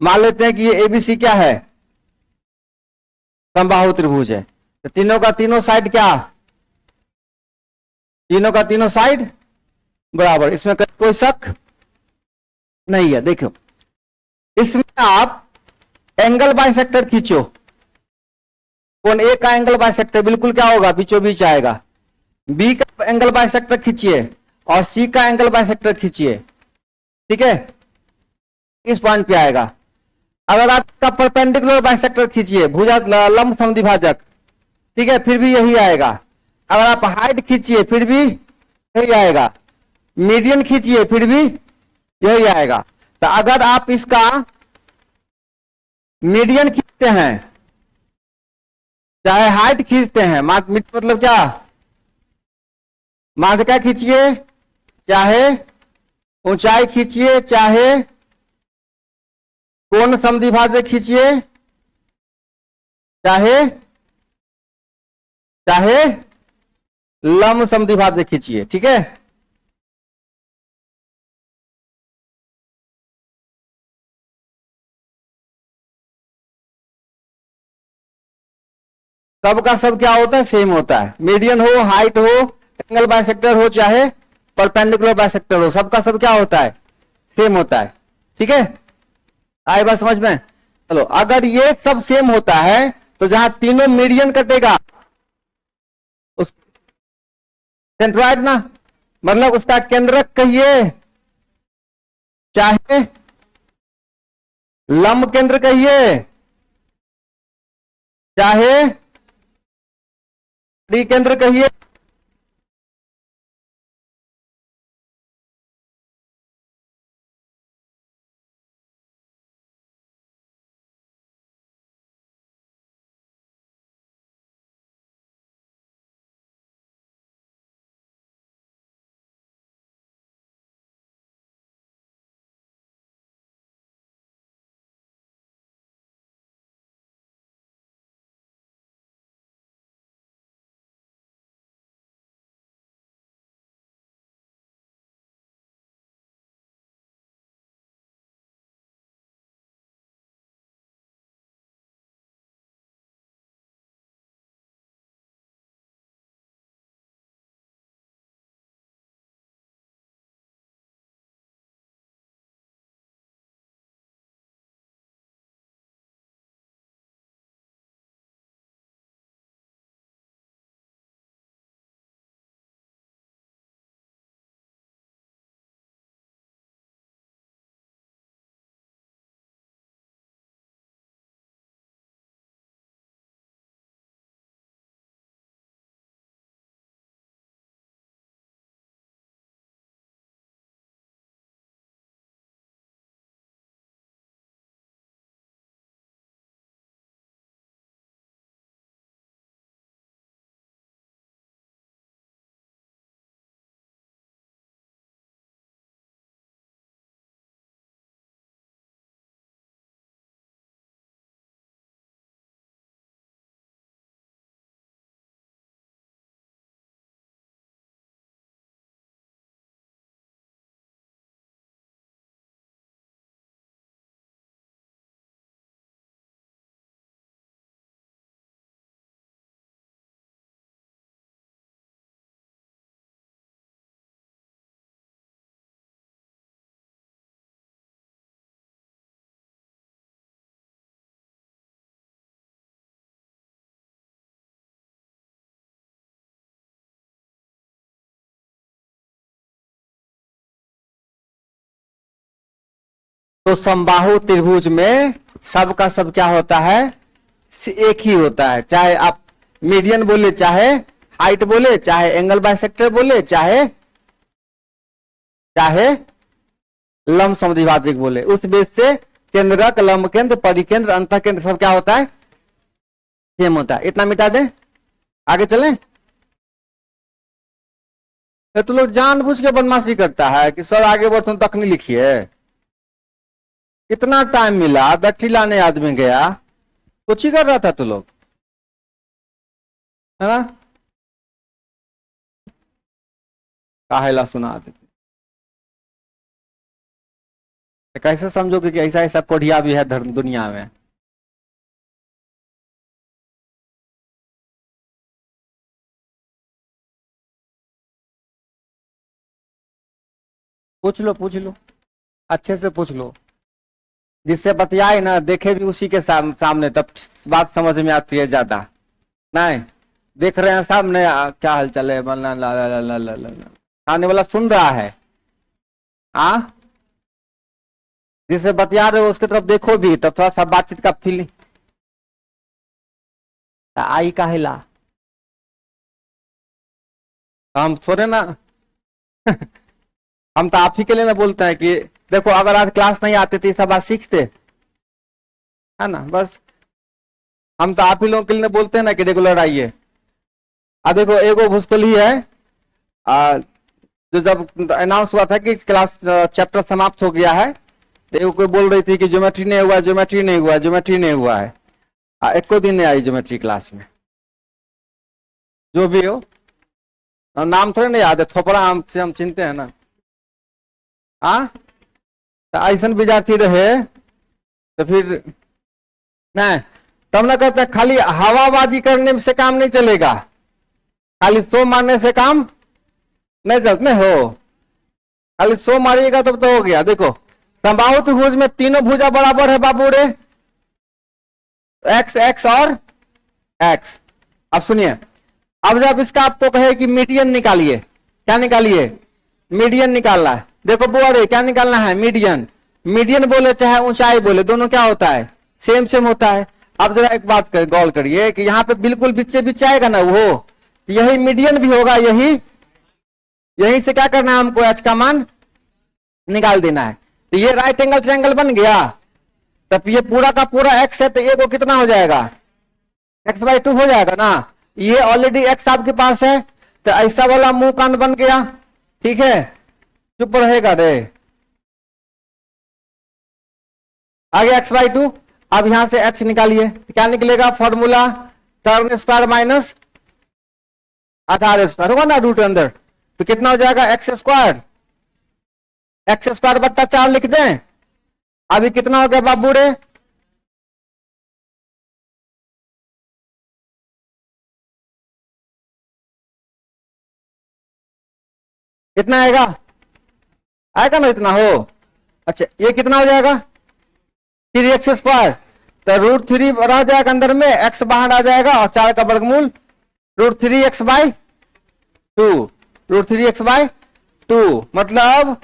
मान लेते हैं कि ये एबीसी क्या है, समबाहु त्रिभुज है। तो तीनों का तीनों साइड क्या, तीनों का तीनों साइड बराबर, इसमें कोई शक नहीं है। देखो, इसमें आप एंगल बाइसेक्टर खींचो, कौन ए का एंगल बाइसेक्टर बिल्कुल क्या होगा, बीचों बीच आएगा। बी का एंगल बाइसेक्टर खींचिए और सी का एंगल बाइसेक्टर खींचिए, ठीक है, इस पॉइंट पे आएगा। अगर आपका परपेंडिकुलर बाइसेक्टर खींचिए, भुजा लंब समद्विभाजक, ठीक है, फिर भी यही आएगा। अगर आप हाइट खींचिए फिर भी यही आएगा, मीडियन खींचिए फिर भी यही आएगा। तो अगर आप इसका मीडियन खींचते हैं, चाहे हाइट खींचते हैं, मतलब क्या, माध्यिका खींचिए, चाहे ऊंचाई खींचिए, चाहे कोण समद्विभाजक खींचिए, चाहे चाहे लंब समद्विभाजक खींचिए, ठीक है। सब का सब क्या होता है, सेम होता है। मीडियन हो, हाइट हो, एंगल बाइसेक्टर हो, चाहे परपेंडिकुलर बाइसेक्टर हो, सबका सब क्या होता है, सेम होता है, ठीक है। आए बात समझ में। चलो, अगर ये सब सेम होता है तो जहां तीनों मीडियन कटेगा उस सेंट्रॉइड ना, मतलब उसका केंद्रक कहिए, चाहे लंब केंद्र कहिए, चाहे केंद्र कहिए, तो समबाहु त्रिभुज में सब का सब क्या होता है, एक ही होता है। चाहे आप मीडियन बोले, चाहे हाइट बोले, चाहे एंगल बाइसेक्टर बोले, चाहे चाहे लंब समद्विभाजक बोले, उस बेस से केंद्रक, लंब केंद्र, परिकेंद्र, अंतः केंद्र सब क्या होता है, सेम होता है। इतना मिटा दें, आगे चलें। तो लोग जानबूझ के बदमाशी करता है कि सर आगे बढ़ो तक नहीं लिखिए। कितना टाइम मिला, बैटरी लाने आदमी गया, कुछ ही कर रहा था तो लोग, है ना, काहेला सुना देते। कैसे समझोगे कि ऐसा ऐसा कोढ़िया भी है धर्म दुनिया में। पूछ लो, अच्छे से पूछ लो, जिससे बतियाए ना, देखे भी उसी के सामने, तब बात समझ में आती है ज्यादा। नहीं देख रहे हैं सामने, क्या हाल चाल है, आने वाला सुन रहा है, जिसे बतिया रहे हो उसकी तरफ देखो भी, तब थोड़ा सा बातचीत का फीलिंग आई काहेला। हम थोड़े ना हम तो आप ही के लिए ना बोलते हैं कि देखो अगर आज क्लास नहीं आते तो सब बात सीखते, है ना, बस हम तो आप ही लोगों के लिए बोलते हैं ना कि रेगुलर आइए। देखो एगो भूसकोली है, जो जब अनाउंस हुआ था कि क्लास चैप्टर समाप्त हो गया है, तो कोई बोल रही थी कि ज्योमेट्री नहीं हुआ, ज्योमेट्री नहीं हुआ, ज्योमेट्री नहीं हुआ है। एक को दिन नहीं आई ज्योमेट्री क्लास में, जो भी हो, नाम थोड़े नहीं याद है, थोपड़ा से हम चिनते हैं ना। ऐसा विद्यार्थी रहे तो फिर नहीं, तब ना कहते खाली हवाबाजी करने से काम नहीं चलेगा, खाली सो मारने से काम नहीं चलते हो, खाली सो मारिएगा तब तो हो गया। देखो समबाहु त्रिभुज में तीनों भुजा बराबर है बाबू रे, एक्स एक्स और एक्स। अब सुनिए, अब जब इसका आपको कहे कि मीडियन निकालिए, क्या निकालिए, मीडियन निकालना है। देखो बुआ रे क्या निकालना है, मीडियन। मीडियन बोले चाहे ऊंचाई बोले, दोनों क्या होता है, सेम सेम होता है। अब जरा एक बात कर गौर करिए कि यहाँ पे बिल्कुल बीचे बीच आएगा ना वो, तो यही मीडियन भी होगा, यही से क्या करना है हमको, एच का मान निकाल देना है। तो ये राइट एंगल ट्रायंगल बन गया, तब ये पूरा का पूरा एक्स है, तो ये को कितना हो जाएगा, x/2 हो जाएगा ना। ये ऑलरेडी एक्स आपके पास है, तो ऐसा वाला मुंह कान बन गया, ठीक है, चुप रहेगा रे। आगे x/2, अब यहां से h निकालिए, क्या निकलेगा, फॉर्मूला टर्न स्क्वायर माइनस आधार स्क्वायर होगा ना रूट अंदर, तो कितना हो जाएगा, x² बट्टा 4 लिख दें। अभी कितना हो गया बाबू रे, कितना आएगा, आएगा ना इतना हो। अच्छा ये कितना हो जाएगा, 3x², तो √3 रह जाएगा अंदर में, x बाहर आ जाएगा और 4 का वर्गमूल √3x/2, √3x/2। मतलब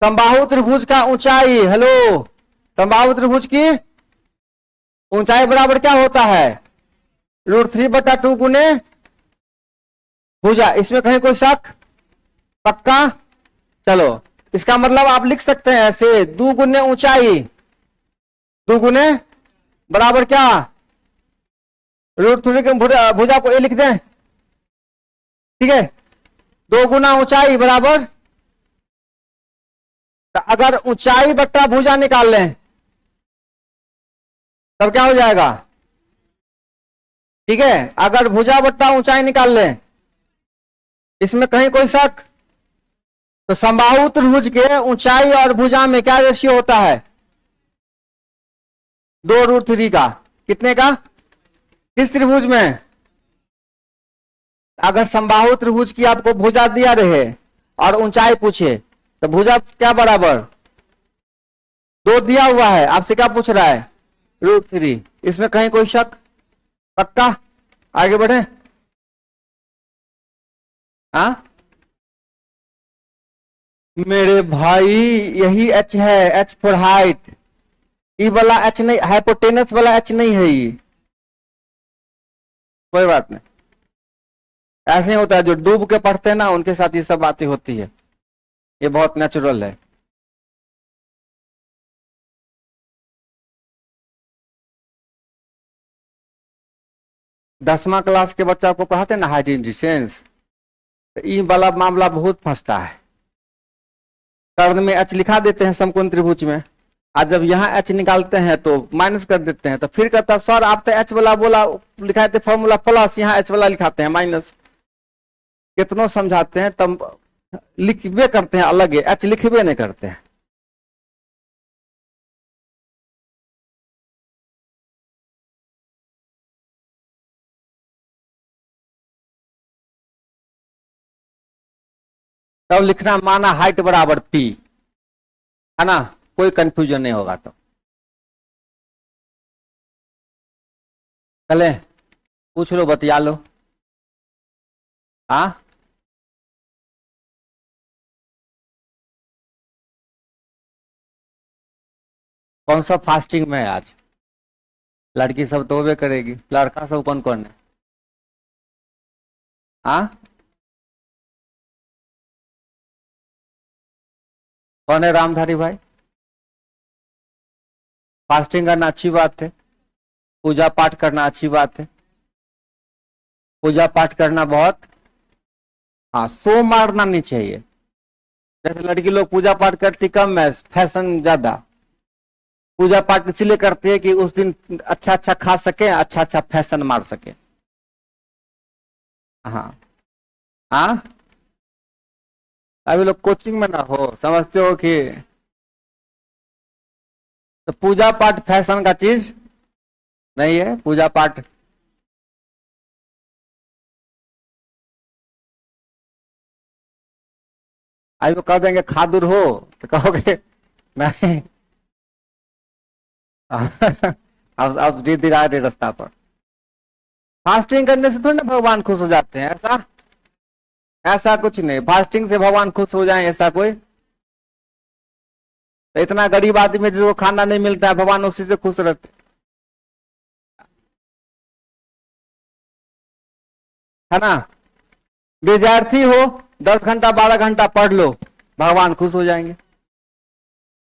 समबाहु त्रिभुज का ऊंचाई, हेलो, समबाहु त्रिभुज की ऊंचाई बराबर क्या होता है, √3/2 गुने भुजा। इसमें कहीं कोई शक, पक्का। चलो इसका मतलब आप लिख सकते हैं ऐसे, 2 गुने ऊंचाई, 2 गुने बराबर क्या, √3 के भुजा को ए लिख दें, ठीक है, 2 गुना ऊंचाई बराबर, तो अगर ऊंचाई बट्टा भुजा निकाल लें तब क्या हो जाएगा, ठीक है, अगर भुजा बट्टा ऊंचाई निकाल लें, इसमें कहीं कोई शक। तो समबाहु त्रिभुज के ऊंचाई और भुजा में क्या रेशियो होता है, 2√3 का, कितने का, किस त्रिभुज में, अगर समबाहु त्रिभुज की आपको भुजा दिया रहे और ऊंचाई पूछे, तो भुजा क्या बराबर, 2 दिया हुआ है, आपसे क्या पूछ रहा है, √3। इसमें कहीं कोई शक, पक्का। आगे बढ़े, हाँ मेरे भाई यही एच है, एच फॉर हाइट। ई वाला एच नहीं, हाइपोटेनस वाला एच नहीं है ये, कोई बात नहीं। ऐसे ही होता है, जो डूब के पढ़ते हैं ना उनके साथ ये सब बातें होती है, ये बहुत नेचुरल है। दसवां क्लास के बच्चा को पढ़ाते हैं ना हाइट इंडिसेंस, तो ये वाला मामला बहुत फंसता है। कर्ण में एच लिखा देते हैं समकोण त्रिभुज में, आज जब यहाँ एच निकालते हैं तो माइनस कर देते हैं, तो फिर कहता है सर आप तो एच वाला बोला लिखाए थे फॉर्मूला प्लस, यहाँ एच वाला लिखाते हैं माइनस। कितनों समझाते हैं तब लिखबे करते हैं अलग है, एच लिखबे नहीं करते हैं। तब लिखना माना हाइट बराबर पी, है ना, कोई कंफ्यूजन नहीं होगा। तो चले पूछ लो, बतिया लो। हाँ कौन सा फास्टिंग में है आज? लड़की सब तो होबे करेगी, लड़का सब कौन कौन है? हाँ कौन है रामधारी भाई? फास्टिंग करना अच्छी बात है, पूजा पाठ करना अच्छी बात है, पूजा पाठ करना बहुत, हाँ सो मारना नहीं चाहिए। जैसे लड़की लोग पूजा पाठ करती कम है, फैशन ज्यादा। पूजा पाठ इसलिए करते हैं कि उस दिन अच्छा अच्छा खा सके, अच्छा अच्छा फैशन मार सके। हाँ हाँ अभी लोग कोचिंग में ना हो, समझते हो कि तो पूजा पाठ फैशन का चीज नहीं है। पूजा पाठ अभी वो कह देंगे खादुर हो तो कहोगे नहीं। अब धीरे धीरे आ रहे रास्ता पर। फास्टिंग करने से थोड़ी ना भगवान खुश हो जाते हैं, ऐसा ऐसा कुछ नहीं। फास्टिंग से भगवान खुश हो जाए ऐसा कोई, तो इतना गरीब आदमी जिसको खाना नहीं मिलता है भगवान उसी से खुश रहते, है ना। विद्यार्थी हो 10 घंटा 12 घंटा पढ़ लो, भगवान खुश हो जाएंगे,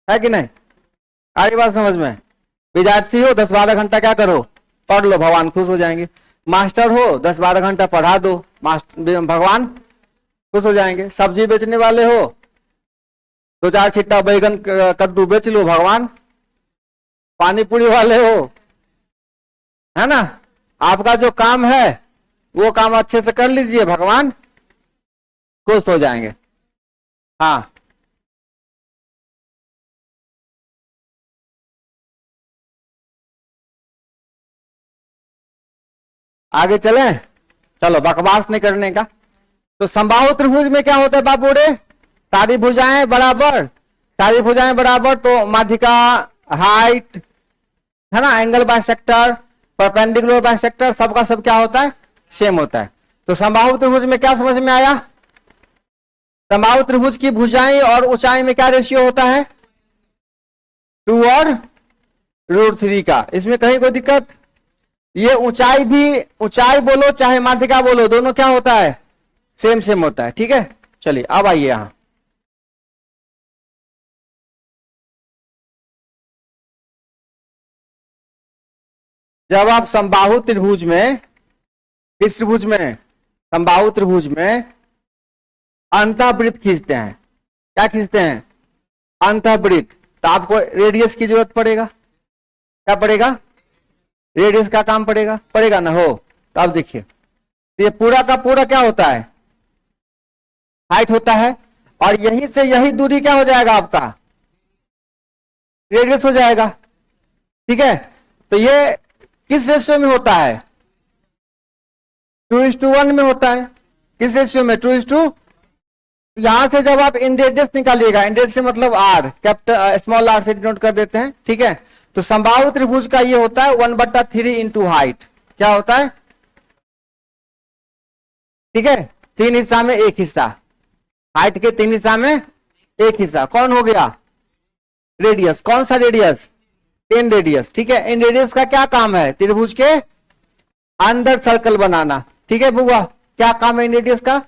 है कि नहीं? आ रही बात समझ में? विद्यार्थी हो 10-12 घंटा क्या करो, पढ़ लो, भगवान खुश हो जाएंगे। मास्टर हो 10-12 घंटा पढ़ा दो, भगवान खुश हो जाएंगे। सब्जी बेचने वाले हो 2-4 छिट्टा बैगन कद्दू बेच लो, भगवान। पानी पूरी वाले हो, है ना, आपका जो काम है वो काम अच्छे से कर लीजिए, भगवान खुश हो जाएंगे। हाँ आगे चलें, चलो बकवास नहीं करने का। तो समबाहु त्रिभुज में क्या होता है बाबू रे? सारी भुजाएं बराबर, सारी भुजाएं बराबर, तो माध्यिका, हाइट, है ना, angle by sector, perpendicular by sector, सबका सब क्या होता है? सेम होता है। तो समबाहु त्रिभुज में क्या समझ में आया? समबाहु त्रिभुज की भुजाएं और ऊंचाई में क्या रेशियो होता है? 2 और √3 का। इसमें कहीं कोई दिक्कत? ये ऊंचाई भी, ऊंचाई बोलो चाहे माध्यिका बोलो, दोनों क्या होता है? सेम सेम होता है, ठीक है। चलिए अब आइए यहां, जब आप समबाहु त्रिभुज में, किस त्रिभुज में? समबाहु त्रिभुज में अंतःवृत्त खींचते हैं, क्या खींचते हैं? अंतःवृत्त। तो आपको रेडियस की जरूरत पड़ेगा, क्या पड़ेगा? रेडियस का काम पड़ेगा, पड़ेगा ना हो। तो अब देखिए, तो ये पूरा का पूरा क्या होता है? हाइट होता है, और यहीं से यही दूरी क्या हो जाएगा आपका? रेडियस हो जाएगा, ठीक है। तो ये किस रेशियो में होता है? 2:1 में होता है। किस रेशियो में? 2:, यहां से जब आप इंडेडियस निकालिएगा, इंडेडियस से मतलब आर, कैपिटल स्मॉल आर से डिनोट कर देते हैं, ठीक है। तो समबाहु त्रिभुज का ये होता है 1/3 इंटू हाइट, क्या होता है? ठीक है, 3 हिस्सा में 1 हिस्सा, हाइट के 3 हिस्सा में एक हिस्सा कौन हो गया? रेडियस। कौन सा रेडियस? इन रेडियस। ठीक है, इन रेडियस का क्या काम है? त्रिभुज के अंदर सर्कल बनाना। ठीक है बुआ, क्या काम है इन रेडियस का?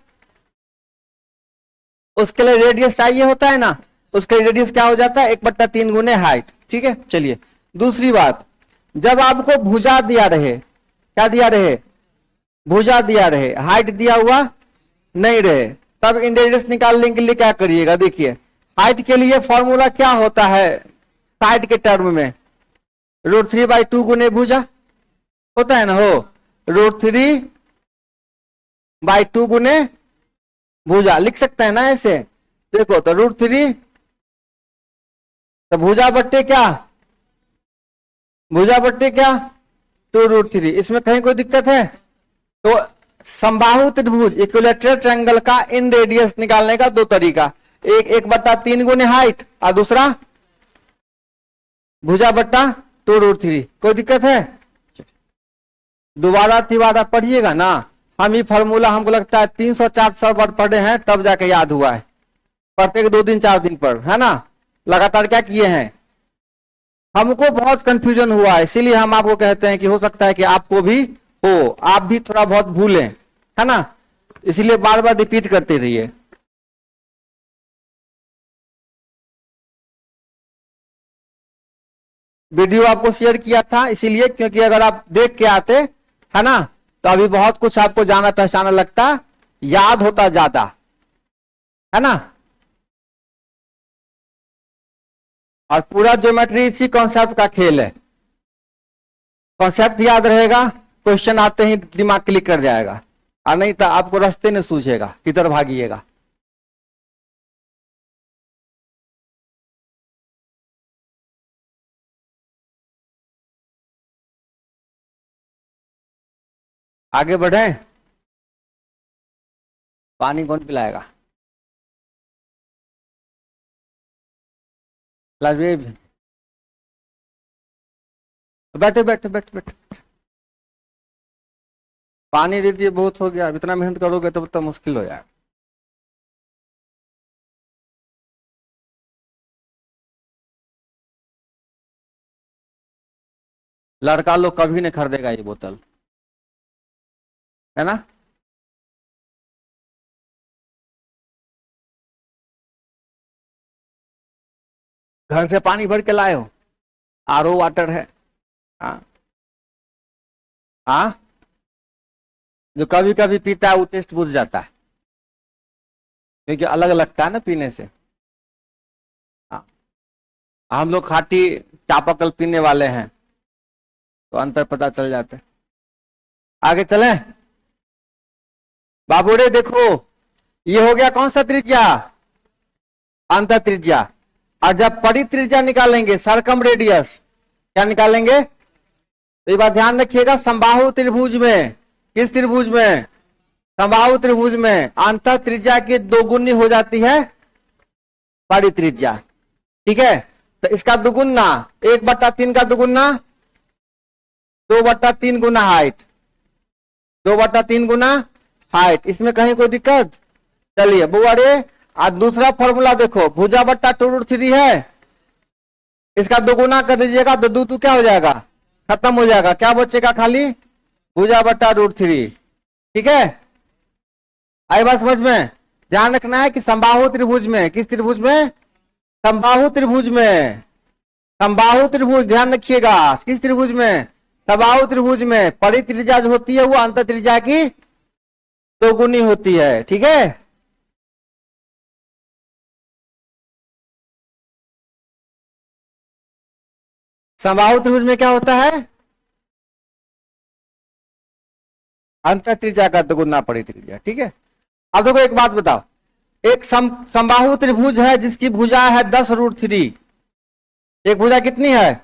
उसके लिए रेडियस चाहिए होता है ना, उसके लिए रेडियस क्या हो जाता है? 1/3 गुने हाइट। ठीक है, चलिए दूसरी बात, जब आपको भुजा दिया रहे, क्या दिया रहे? भुजा दिया रहे, हाइट दिया हुआ नहीं रहे, तब इन रेडियस निकालने के लिए क्या करिएगा? देखिए हाइट के लिए फॉर्मूला क्या होता है साइड के टर्म में? √3/2 गुने भुजा होता है ना, हो √3/2 गुने भुजा लिख सकते हैं ना ऐसे। देखो तो √3 तो भुजा बट्टे क्या? भुजा बट्टे क्या? 2√3। इसमें कहीं कोई दिक्कत है? तो समबाहु त्रिभुज इक्विलैटरल ट्रायंगल का इन रेडियस निकालने का दो तरीका, एक 1/3 गुने हाइट और दूसरा भुजा बट्टा 2√3। कोई दिक्कत है? दोबारा तिबारा पढ़िएगा ना, हम ये फॉर्मूला हमको लगता है 300-400 बार पढ़े हैं तब जाके याद हुआ है, पढ़ते 2 दिन 4 दिन पर, है ना। लगातार क्या किए हैं, हमको बहुत कंफ्यूजन हुआ है, इसीलिए हम आपको कहते हैं कि हो सकता है कि आपको भी हो, आप भी थोड़ा बहुत भूलें, है ना, इसलिए बार बार रिपीट करते रहिए। वीडियो आपको शेयर किया था इसीलिए, क्योंकि अगर आप देख के आते, है ना, तो अभी बहुत कुछ आपको जाना पहचाना लगता, याद होता ज्यादा, है ना। और पूरा ज्योमेट्री इसी कॉन्सेप्ट का खेल है, कॉन्सेप्ट याद रहेगा, क्वेश्चन आते ही दिमाग क्लिक कर जाएगा, और नहीं तो आपको रास्ते में सूझेगा किधर भागिएगा। आगे बढ़े, पानी कौन पिलाएगा? लाजवेब, बैठे बैठे बैठे बैठे, पानी दे दिए, बहुत हो गया, अब इतना मेहनत करोगे तो मुश्किल हो जाएगा। लड़का लोग कभी नहीं खरीदेगा ये बोतल, है ना। घर से पानी भर के लाए हो, आरओ वाटर है। हाँ हाँ, जो कभी कभी पीता है वो टेस्ट बुझ जाता है, क्योंकि अलग लगता है ना पीने से। हाँ, हम लोग खाटी चापाकल पीने वाले हैं तो अंतर पता चल जाता है। आगे चलें बाबूरे, देखो ये हो गया कौन सा त्रिज्या? अंतर त्रिज्या। और जब परित्रिज्या निकालेंगे, सरकम रेडियस, क्या निकालेंगे? तो ये बात ध्यान रखिएगा, समबाहु त्रिभुज में, किस त्रिभुज में? समबाहु त्रिभुज में अंतर त्रिज्या की दोगुनी हो जाती है परित्रिज्या। ठीक है, तो इसका दुगुना 1/3 का दुगुना 2/3 गुना हाइट, 2/3 गुना हाइट, इसमें कहीं कोई दिक्कत? चलिए बुआ रे, आज दूसरा फॉर्मूला देखो, भुजा बट्टा 2√3 है, इसका दोगुना कर दीजिएगा तो 2 क्या हो जाएगा? खत्म हो जाएगा, क्या बचेगा? खाली भुजा बट्टा √3। ठीक है, आई बात समझ में? ध्यान रखना है कि समबाहु त्रिभुज में, किस त्रिभुज में? समबाहु त्रिभुज में, समबाहु त्रिभुज ध्यान रखिएगा, किस त्रिभुज में? समबाहु त्रिभुज में परित्रिज्या जो होती है वो अंतर त्रिज्या की दोगुनी होती है। ठीक है, समबाहु त्रिभुज में क्या होता है? अंतर त्रिज्या का दोगुना परित्रिज्या। ठीक है, अब देखो एक बात बताओ, एक समबाहु त्रिभुज है जिसकी भुजा है 10√3, एक भुजा कितनी है?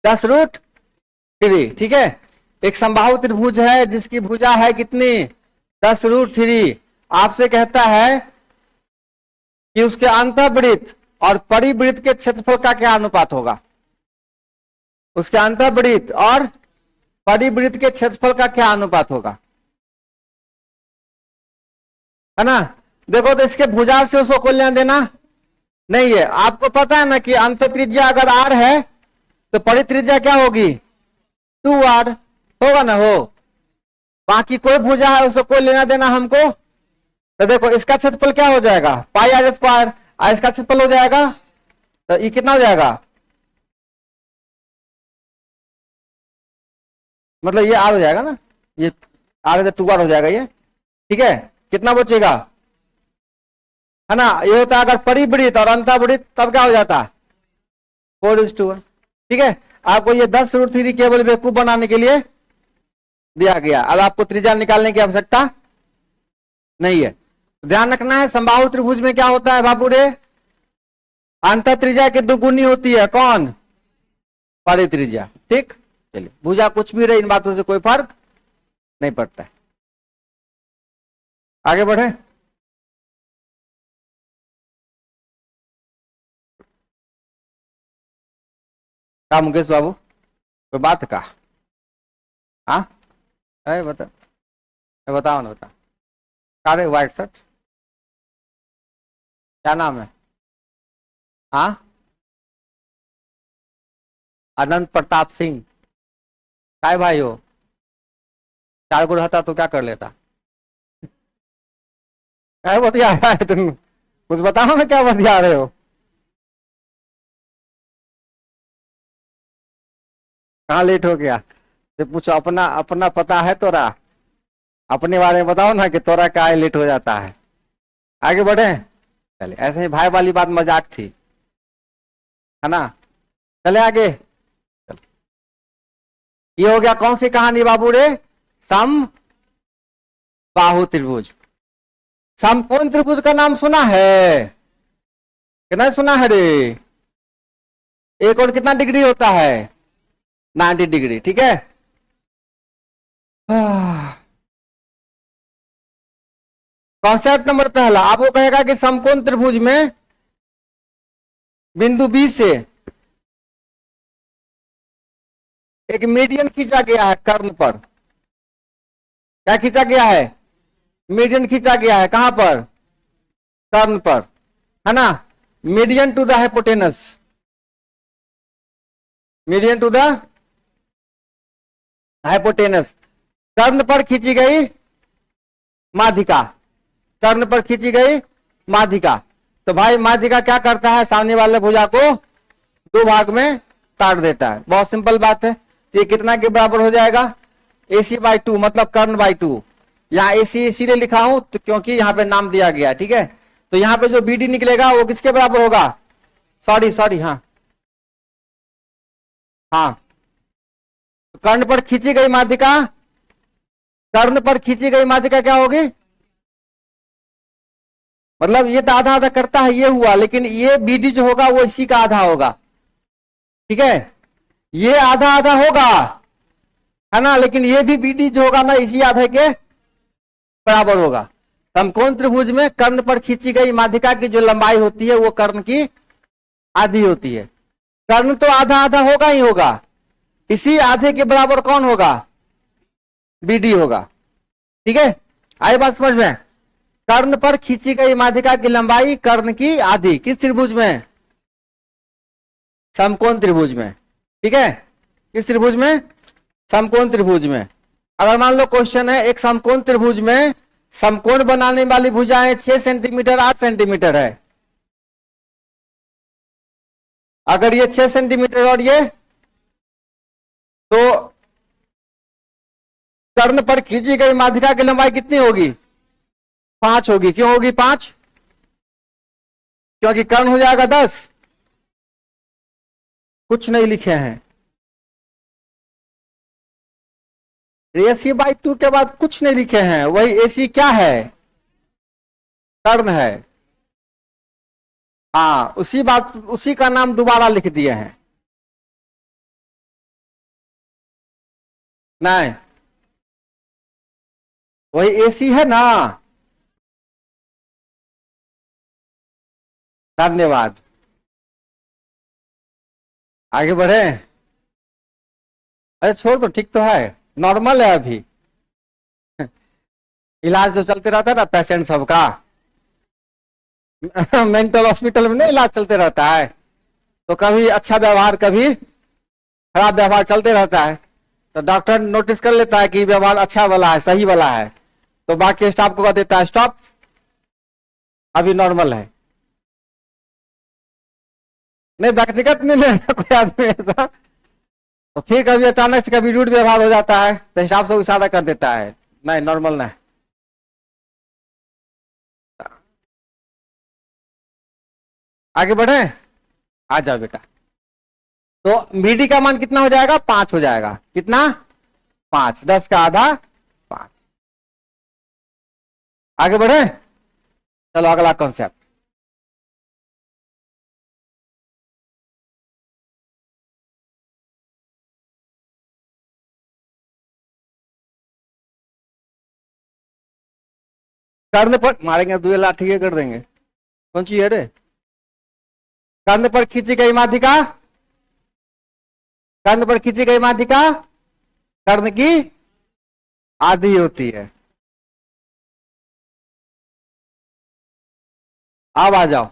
10√3। ठीक है, एक समबाहु त्रिभुज है जिसकी भुजा है कितनी? 10√3। आपसे कहता है कि उसके अंतःवृत्त और परिवृत्त के क्षेत्रफल का क्या अनुपात होगा? उसके अंतःवृत्त और परिवृत्त के क्षेत्रफल का क्या अनुपात होगा, है ना। देखो तो इसके भुजा से उसको कोई लेना देना नहीं है। आपको पता है ना कि अंत त्रिज्या अगर आर है तो परित्रिज्या क्या होगी 2r, होगा ना हो। बाकी कोई भुजा है उसको कोई लेना देना हमको। तो देखो इसका क्षेत्रफल क्या हो जाएगा पाई आर स्क्वायर, और इसका क्षेत्रफल हो जाएगा तो ये कितना हो जाएगा, मतलब ये आर हो जाएगा ना, ये आर है तो 2r हो जाएगा ये, ठीक है। कितना बचेगा, है ना। ये होता है अगर परिवृत्त और अंतर्वृत्त तब क्या हो जाता 4:1, ठीक है। आपको ये 10√3 केवल बेवकूफ बनाने के लिए दिया गया। अब आपको त्रिज्या निकालने की आवश्यकता नहीं है। ध्यान रखना है समबाहु त्रिभुज में क्या होता है बाबू रे, अंतर त्रिज्या की दुगुनी होती है कौन, परित्रिज्या, ठीक। चलिए भुजा कुछ भी रहे इन बातों से कोई फर्क नहीं पड़ता है। आगे बढ़े। क्या मुकेश बाबू कोई बात का, हाँ बताओ ना, बताओ सारे व्हाइट शर्ट क्या नाम है, हाँ अनंत प्रताप सिंह, काय भाई हो, 4 गुण रहता तो क्या कर लेता, क्या बतिया रहा है तुम, कुछ बताओ ना क्या बतिया रहे हो, कहाँ लेट हो गया, तो पूछो अपना अपना पता है तोरा, अपने बारे में बताओ ना कि तोरा क्या लेट हो जाता है। आगे बढ़े। चले ऐसे ही भाई वाली बात मजाक थी, है ना। चले आगे। ये हो गया कौन सी कहानी बाबू रे, सम बाहु त्रिभुज। समकोण त्रिभुज का नाम सुना है कि नहीं सुना है रे, एक और कितना डिग्री होता है 90 डिग्री, ठीक है। कॉन्सेप्ट नंबर पहला आपको कहेगा कि समकोण त्रिभुज में बिंदु बी से एक मीडियन खींचा गया है कर्ण पर, क्या खींचा गया है, मीडियन खींचा गया है कहां पर, कर्ण पर, है ना। Median to the hypotenuse, median to the hypotenuse, कर्ण पर खींची गई माध्यिका, कर्ण पर खींची गई माध्यिका। तो भाई माध्यिका क्या करता है, सामने वाले भुजा को 2 भाग में काट देता है। बहुत सिंपल बात है। तो ये कितना के बराबर हो जाएगा, AC/2 मतलब कर्ण बाई 2। यहाँ AC इसीलिए लिखा हूं तो क्योंकि यहाँ पे नाम दिया गया, ठीक है। तो यहाँ पे जो BD निकलेगा वो किसके बराबर होगा, सॉरी हाँ हाँ, कर्ण पर खींची गई माध्यिका, कर्ण पर खींची गई माध्यिका क्या होगी, मतलब ये तो आधा आधा करता है ये हुआ, लेकिन ये BD जो होगा वो इसी का आधा होगा, ठीक है। ये आधा आधा होगा, है ना, लेकिन ये भी BD जो होगा ना इसी आधे के बराबर होगा। समकोण त्रिभुज में कर्ण पर खींची गई माध्यिका की जो लंबाई होती है वो कर्ण की आधी होती है। कर्ण तो आधा आधा होगा ही होगा, इसी आधे के बराबर कौन होगा, BD होगा, ठीक है। आई बात समझ में। कर्ण पर खींची गई माध्यिका की लंबाई कर्ण की आधी, किस त्रिभुज में, समकोण त्रिभुज में, ठीक है। किस त्रिभुज में, समकोण त्रिभुज में। अगर मान लो क्वेश्चन है एक समकोण त्रिभुज में समकोण बनाने वाली भुजाएं 6 सेंटीमीटर 8 सेंटीमीटर है, अगर ये 6 सेंटीमीटर और ये, तो कर्ण पर खींची गई माध्यिका की लंबाई कितनी होगी, 5 होगी। क्यों होगी 5, क्योंकि कर्ण हो जाएगा 10, कुछ नहीं लिखे हैं, AC/2 के बाद कुछ नहीं लिखे हैं, वही AC क्या है, कर्ण है। हाँ उसी बात, उसी का नाम दोबारा लिख दिए हैं, नहीं वही AC है ना। धन्यवाद। आगे बढ़े। अरे छोड़ दो, ठीक तो है, नॉर्मल है अभी इलाज जो चलते रहता है ना पेशेंट सबका, मेंटल हॉस्पिटल में नहीं इलाज चलते रहता है, तो कभी अच्छा व्यवहार कभी खराब व्यवहार चलते रहता है, तो डॉक्टर नोटिस कर लेता है कि व्यवहार अच्छा वाला है, सही वाला है, तो बाकी स्टाफ को कह देता है स्टॉप, अभी नॉर्मल है। नहीं व्यक्तिगत नहीं लेना कोई आदमी ऐसा, तो फिर कभी अचानक से कभी रूड व्यवहार हो जाता है तो स्टाफ से इशारा कर देता है नहीं नॉर्मल नहीं। आगे बढ़े, आ जाओ बेटा। तो मीडी का मान कितना हो जाएगा, 5 हो जाएगा, कितना 5, 10 का आधा 5। आगे बढ़े, चलो अगला कॉन्सेप्ट। करने पर मारेंगे, 2 लाठी के कर देंगे, कौन सी है रे। करने पर खींची गई माध्यिका, कर्ण पर खींची गई माध्यिका कर्ण की आधी होती है। अब आ जाओ,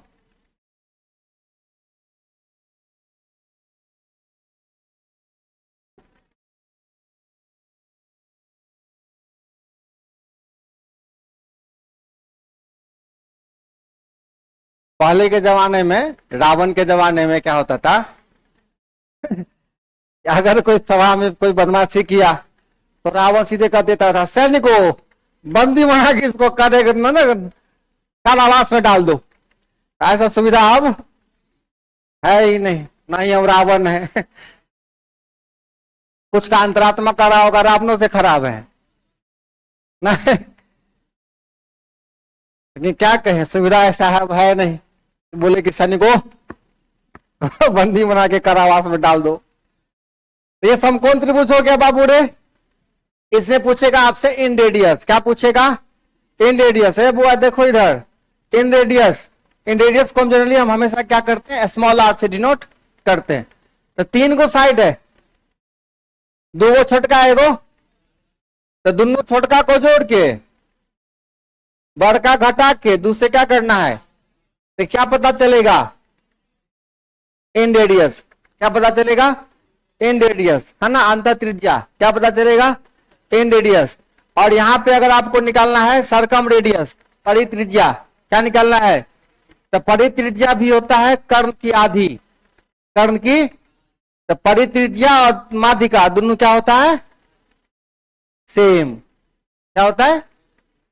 पहले के जमाने में, रावण के जमाने में क्या होता था अगर कोई सभा में कोई बदमाशी किया तो रावण सीधे कर देता था सैनिकों बंदी बना के इसको करेगा ना कारावास में डाल दो। ऐसा सुविधा अब है ही नहीं, ना ही हम रावण है कुछ का अंतरात्मा करा होगा, रावणों से खराब है नहीं। लेकिन क्या कहें, सुविधा ऐसा है नहीं, बोले कि सैनिकों बंदी बना के कारावास में डाल दो। तो ये समकोण त्रिभुज हो गया बाबू रे। इससे पूछेगा आपसे इन रेडियस, क्या पूछेगा, इन रेडियस है बुआ, देखो इधर इन रेडियस। इन रेडियस को जनरली हम हमेशा क्या करते हैं, स्मॉल आर से डिनोट करते हैं। तो 3 को साइड है, 2 को छोटका है एगो, तो दोनों छोटका को जोड़ के बड़का घटा के दूसरे क्या करना है, तो क्या पता चलेगा, इन रेडियस। क्या पता चलेगा, इन रेडियस है ना, अंतर त्रिज्या क्या पता चलेगा, इन रेडियस। और यहां पे अगर आपको निकालना है सरकम रेडियस, परित्रिज्या, क्या निकालना है, तो परित्रिज्या भी होता है कर्ण की आधी, कर्ण की। तो परित्रिज्या और माध्यिका दोनों क्या होता है, सेम, क्या होता है,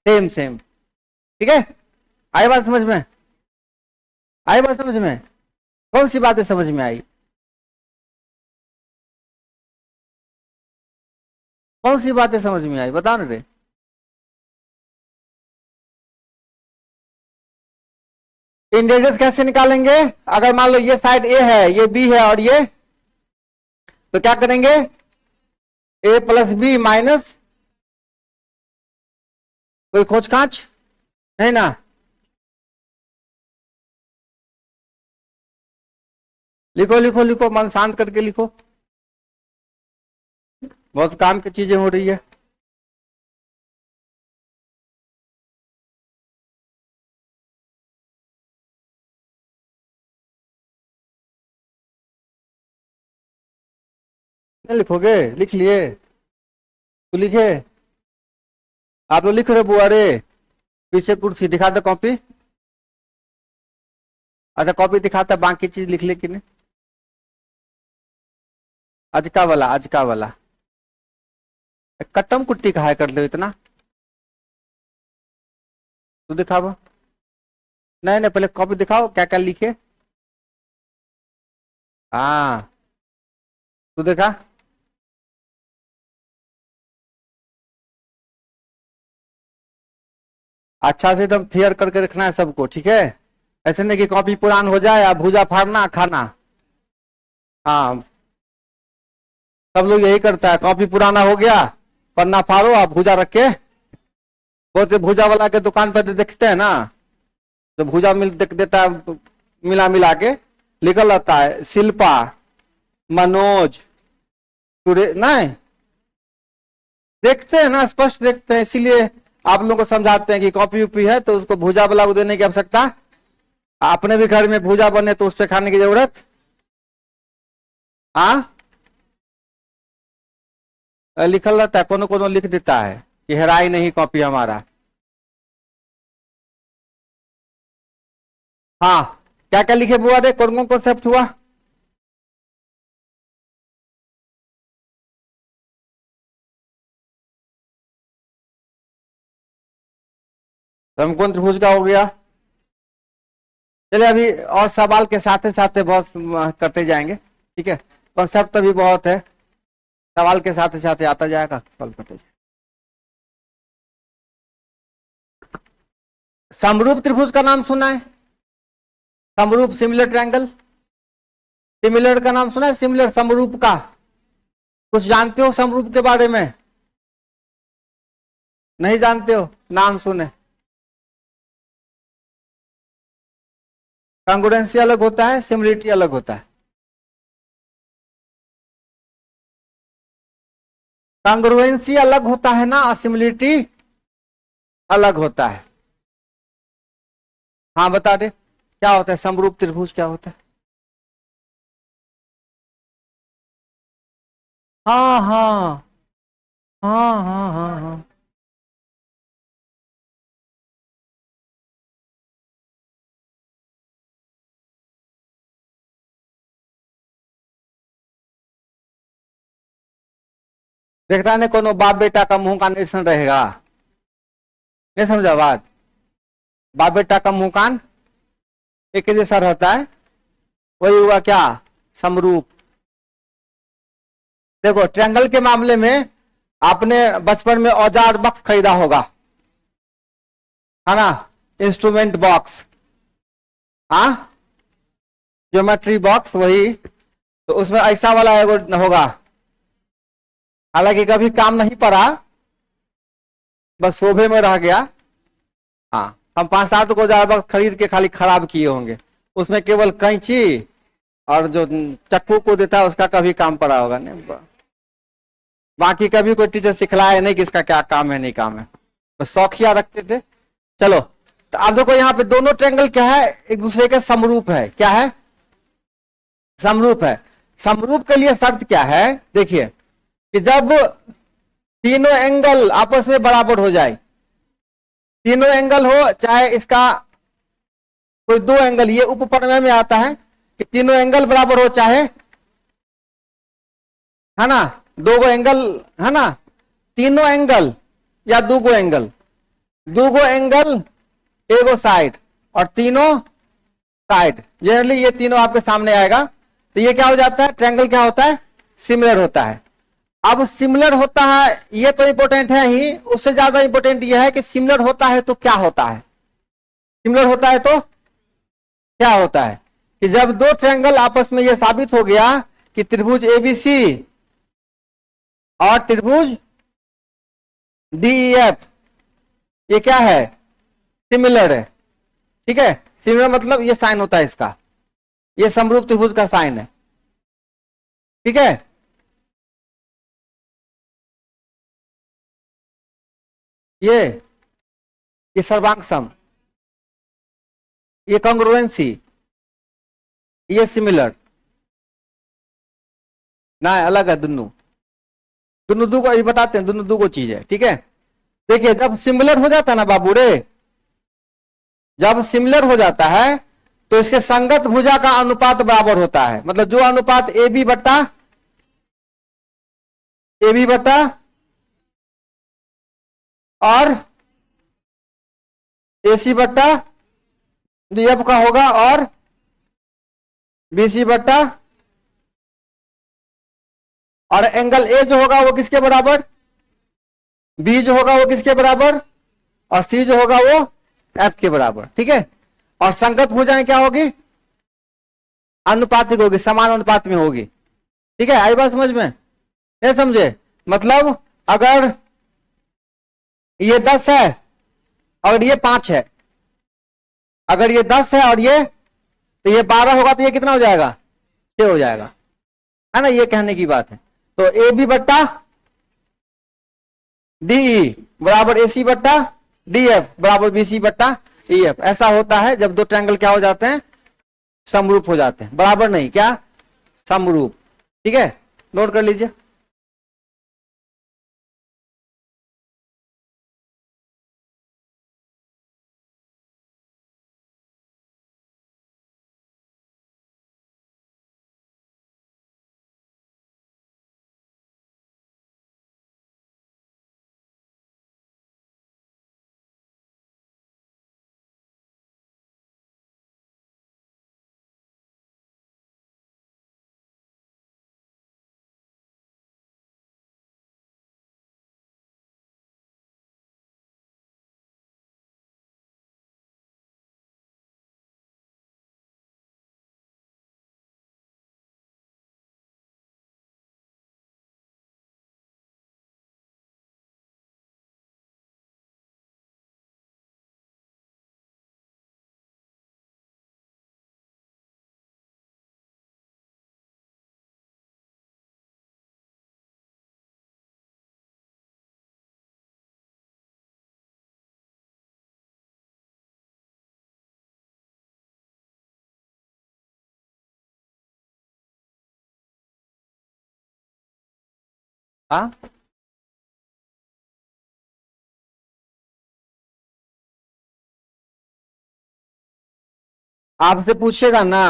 सेम सेम। ठीक है, आई बात समझ में, आई बात समझ में, कौन सी बातें समझ में आई, कौन सी बातें समझ में आई बताओ ना रे। इन रेडियस कैसे निकालेंगे, अगर मान लो ये साइड ए है, ये बी है और ये, तो क्या करेंगे, ए प्लस बी माइनस, कोई खोज खाच नहीं ना, लिखो लिखो लिखो, मन शांत करके लिखो, बहुत काम की चीजें हो रही है। नहीं लिखोगे, लिख लिए, तो लिखे, आप लोग लिख रहे बुआ रे, पीछे कुर्सी दिखा दो कॉपी, अच्छा कॉपी दिखाता, बाकी चीज लिख ले कि नहीं, अजका वाला, अजका वाला कट्टम कुट्टी कहा कर दो इतना, तू दिखाओ, नहीं नहीं पहले कॉपी दिखाओ क्या क्या लिखे, हाँ तू देखा, अच्छा से एकदम फेयर करके रखना है सबको, ठीक है, ऐसे नहीं कि कॉपी पुरान हो जाए, आप भूजा फाड़ना खाना। हाँ सब लोग यही करता है, कॉपी पुराना हो गया, पन्ना फाड़ो, आप भूजा रख के, बहुत से भूजा वाला के दुकान पर देखते हैं ना, जो भूजा मिल देता है मिला मिला के लिखल रहता है शिल्पा मनोज नहीं, देखते हैं ना, स्पष्ट देखते हैं, इसीलिए आप लोगों को समझाते हैं कि कॉपी उपी है तो उसको भूजा वाला को देने की आवश्यकता अपने भी घर में भुजा बने तो उस पे खाने की जरूरत, हाँ लिखल रहता है, कोनो कोनो लिख देता है कि हेराई नहीं कॉपी हमारा। हाँ क्या क्या लिखे बुआ रे, कौन कौन कॉन्सेप्ट हुआ? समकोण त्रिभुज का हो गया। चलिए अभी और सवाल के साथ साथ बहुत करते जाएंगे, ठीक है। कॉन्सेप्ट अभी बहुत है, सवाल के साथ साथ आता जाएगा, सॉल्व करते जाएंगे। समरूप त्रिभुज का नाम सुना है? समरूप सिमिलर ट्रायंगल, सिमिलर का नाम सुना है? सिमिलर समरूप का कुछ जानते हो समरूप के बारे में? नहीं जानते हो, नाम सुने। कॉन्ग्रुएंसी अलग होता है, सिमिलरिटी अलग होता है। कॉन्ग्रुएंसी अलग होता है ना, और सिमिलरिटी अलग होता है। हाँ बता दे क्या होता है समरूप त्रिभुज, क्या होता है? हाँ हाँ हाँ हाँ हाँ हाँ, देखता नहीं कोनो बाप बेटा का मुंह का निशान रहेगा, नहीं समझा बात? बाप बेटा का मुंह कान एक जैसा रहता है, वही हुआ क्या समरूप। देखो ट्रायंगल के मामले में आपने बचपन में औजार बॉक्स खरीदा होगा, है ना, इंस्ट्रूमेंट बॉक्स, हाँ ज्योमेट्री बॉक्स, वही तो उसमें ऐसा वाला एगो होगा, हालांकि कभी काम नहीं पड़ा, बस शोभे में रह गया। हाँ हम 5-7 को औजार बॉक्स खरीद के खाली खराब किए होंगे, उसमें केवल कैंची और जो चक्कू को देता है उसका कभी काम पड़ा होगा नहीं, बाकी कभी कोई टीचर सिखलाया नहीं कि इसका क्या काम है नहीं काम है, बस शौकिया रखते थे। चलो तो आप देखो यहाँ पे दोनों ट्रायंगल क्या है, एक दूसरे के समरूप है। क्या है? समरूप है। समरूप के लिए शर्त क्या है? देखिए कि जब तीनों एंगल आपस में बराबर हो जाए, तीनों एंगल हो, चाहे इसका कोई दो एंगल, ये उपप्रमेय में आता है कि तीनों एंगल बराबर हो, चाहे है ना दो गो एंगल, है ना तीनों एंगल या दो गो एंगल, दो गो एंगल एगो साइड और तीनों साइड, जनरली ये तीनों आपके सामने आएगा, तो ये क्या हो जाता है? ट्रायंगल क्या होता है? सिमिलर होता है। अब सिमिलर होता है ये तो इंपॉर्टेंट है ही, उससे ज्यादा इंपॉर्टेंट ये है कि सिमिलर होता है तो क्या होता है? सिमिलर होता है तो क्या होता है? कि जब दो ट्रायंगल आपस में ये साबित हो गया कि त्रिभुज एबीसी और त्रिभुज डीईएफ ये क्या है? सिमिलर है, ठीक है। सिमिलर मतलब ये साइन होता है इसका, ये समरूप त्रिभुज का साइन है, ठीक है। ये सर्वांग सम, ये कॉन्ग्रुएंसी, ये सिमिलर ना, अलग है दोनों, दोनों दो को अभी बताते हैं, दोनों दो को चीज है, ठीक है। देखिए जब सिमिलर हो जाता है ना बाबू रे, जब सिमिलर हो जाता है तो इसके संगत भुजा का अनुपात बराबर होता है, मतलब जो अनुपात ए बी बट्टा और AC बट्टा DF का होगा, और BC बट्टा, और एंगल A जो होगा वो किसके बराबर? B जो होगा वो किसके बराबर? और C जो होगा वो F के बराबर, ठीक है। और संगत भुजाएं क्या होगी? अनुपातिक होगी, समान अनुपात में होगी, ठीक है। आई बात समझ में? नहीं समझे? मतलब अगर ये 10 है और ये 5 है, अगर ये 10 है और ये तो ये 12 होगा, तो ये कितना हो जाएगा? 6 हो जाएगा, है ना, ये कहने की बात है। तो ए बी बट्टा डी बराबर AC बट्टा DF बराबर BC बट्टा ई एफ। ऐसा होता है जब दो ट्रायंगल क्या हो जाते हैं, समरूप हो जाते हैं, बराबर नहीं, क्या समरूप। ठीक है, नोट कर लीजिए। हाँ, आपसे पूछेगा ना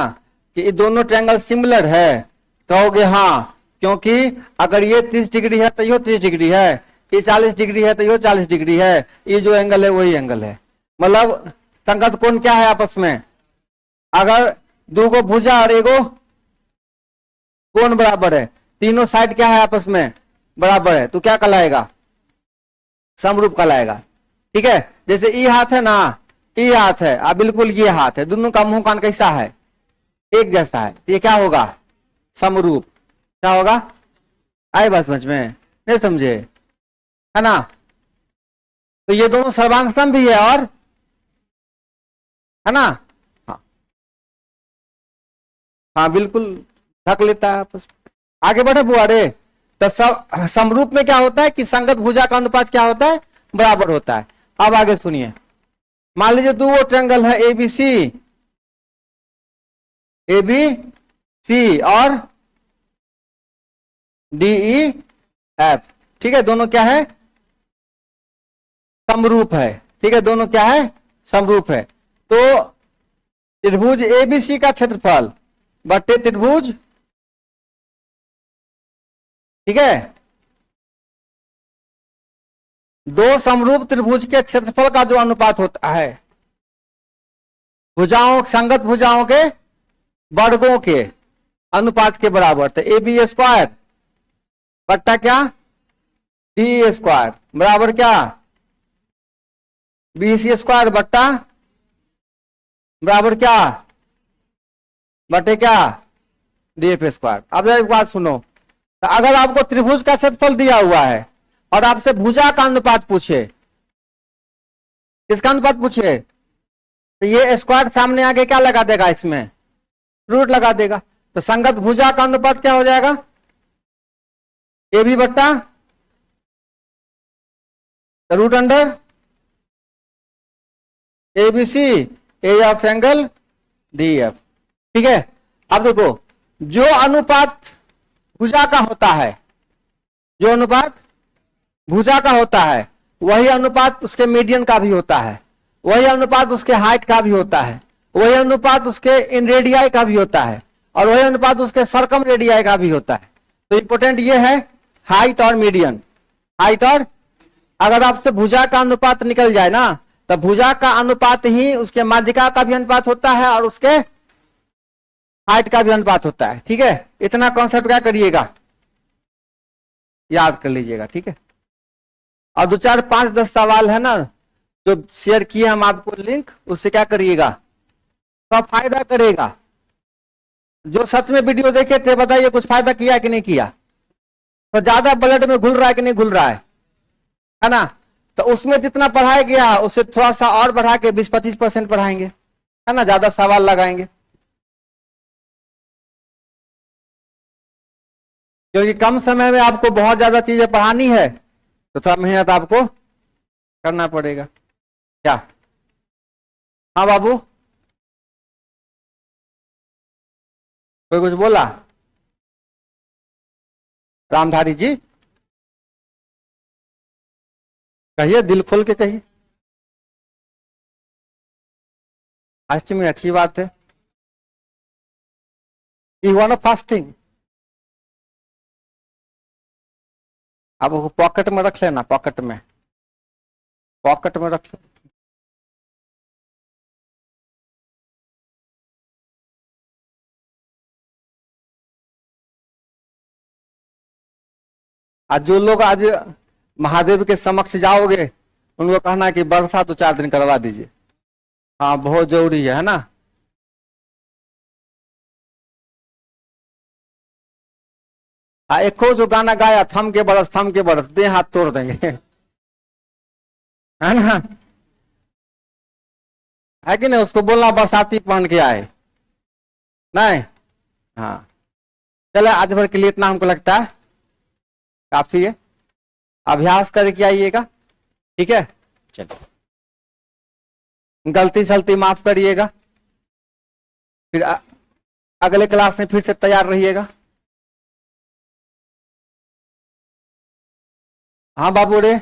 कि ये दोनों ट्रायंगल सिमिलर है, कहोगे हाँ, क्योंकि अगर ये 30 डिग्री है तो यो 30 डिग्री है, ये 40 डिग्री है तो यो 40 डिग्री है, ये जो एंगल है वही एंगल है। मतलब संगत कोण क्या है आपस में, अगर दो को भुजा और एगो कोण बराबर है, तीनों साइड क्या है आपस में बराबर है, तो क्या कहलाएगा, समरूप कहलाएगा। ठीक है, जैसे ई हाथ है ना, ई हाथ है, अब बिल्कुल ये हाथ है, दोनों का मुंह कान कैसा है, एक जैसा है, तो ये क्या होगा, समरूप। क्या होगा, आए बात समझ में, नहीं समझे, है ना। तो ये दोनों सर्वांग सम भी है, और है ना, हाँ हाँ बिल्कुल ढक लेता है आपस में। आगे बढ़े बुआरे, तो समरूप में क्या होता है कि संगत भुजा का अनुपात क्या होता है, बराबर होता है। अब आगे सुनिए, मान लीजिए दो ट्रायंगल है एबीसी, एबीसी और डीई एफ। ठीक है, दोनों क्या है, समरूप है। ठीक है, दोनों क्या है, समरूप है। तो त्रिभुज एबीसी का क्षेत्रफल बटे त्रिभुज, ठीक है, दो समरूप त्रिभुज के क्षेत्रफल का जो अनुपात होता है, भुजाओं, संगत भुजाओं के वर्गों के अनुपात के बराबर। तो ए बी स्क्वायर बट्टा क्या, डी स्क्वायर बराबर क्या, बी सी स्क्वायर बट्टा बराबर क्या, बटे क्या, डी एफ स्क्वायर। अब एक बात सुनो, तो अगर आपको त्रिभुज का क्षेत्रफल दिया हुआ है और आपसे भुजा का अनुपात पूछे, किसका अनुपात पूछे, तो ये स्क्वायर सामने आके क्या लगा देगा, इसमें रूट लगा देगा। तो संगत भुजा का अनुपात क्या हो जाएगा, ए बी बट्टा root under A B C, area of triangle D F. ठीक है, अब देखो, जो अनुपात भुजा का होता है, जो अनुपात भुजा का होता है, वही अनुपात उसके मीडियन का भी होता है, वही अनुपात उसके हाइट का भी होता है, वही अनुपात उसके इन रेडियाई का भी होता है, और वही अनुपात उसके सरकम रेडियाई का भी होता है। तो इंपोर्टेंट ये है हाइट और मीडियन। हाइट, और अगर आपसे भुजा का अनुपात निकल जाए ना, तो भुजा का अनुपात ही उसके माध्यिका का भी अनुपात होता है और उसके हाइट का भी अनुपात होता है। ठीक है, इतना कॉन्सेप्ट क्या करिएगा, याद कर लीजिएगा। ठीक है, और 2 4 5 10 सवाल है ना जो शेयर किए हम आपको लिंक, उससे क्या करिएगा, तो फायदा करेगा। जो सच में वीडियो देखे थे बताइए कुछ फायदा किया कि नहीं किया, तो ज्यादा ब्लड में घुल रहा है कि नहीं घुल रहा है ना। तो उसमें जितना पढ़ाया गया उससे थोड़ा सा और बढ़ा के 20-25% पढ़ाएंगे, है ना, ज्यादा सवाल लगाएंगे, क्योंकि कम समय में आपको बहुत ज्यादा चीजें पढ़ानी है, तो थोड़ा मेहनत आपको करना पड़ेगा। क्या हाँ बाबू, कोई कुछ बोला? रामधारी जी कहिए, दिल खोल के कहिए। फास्टिंग में अच्छी बात है। ये हुआ ना फास्टिंग। आप उसको पॉकेट में रख लेना, पॉकेट में, पॉकेट में रख लो। आज जो लोग आज महादेव के समक्ष जाओगे, उनको कहना कि वर्षा 2-4 दिन करवा दीजिए। हाँ बहुत जरूरी है ना। हाँ, एक को जो गाना गाया, थम के बरस दे हाथ तोड़ देंगे है ना, है कि नहीं? उसको बोलना बरसाती पहन के आए, नहीं? हाँ, चले आज भर के लिए इतना हमको लगता है काफी है। अभ्यास करके आइएगा, ठीक है? चलो, गलती सलती माफ करिएगा, फिर अगले क्लास में फिर से तैयार रहिएगा। हाँ बाबू रे।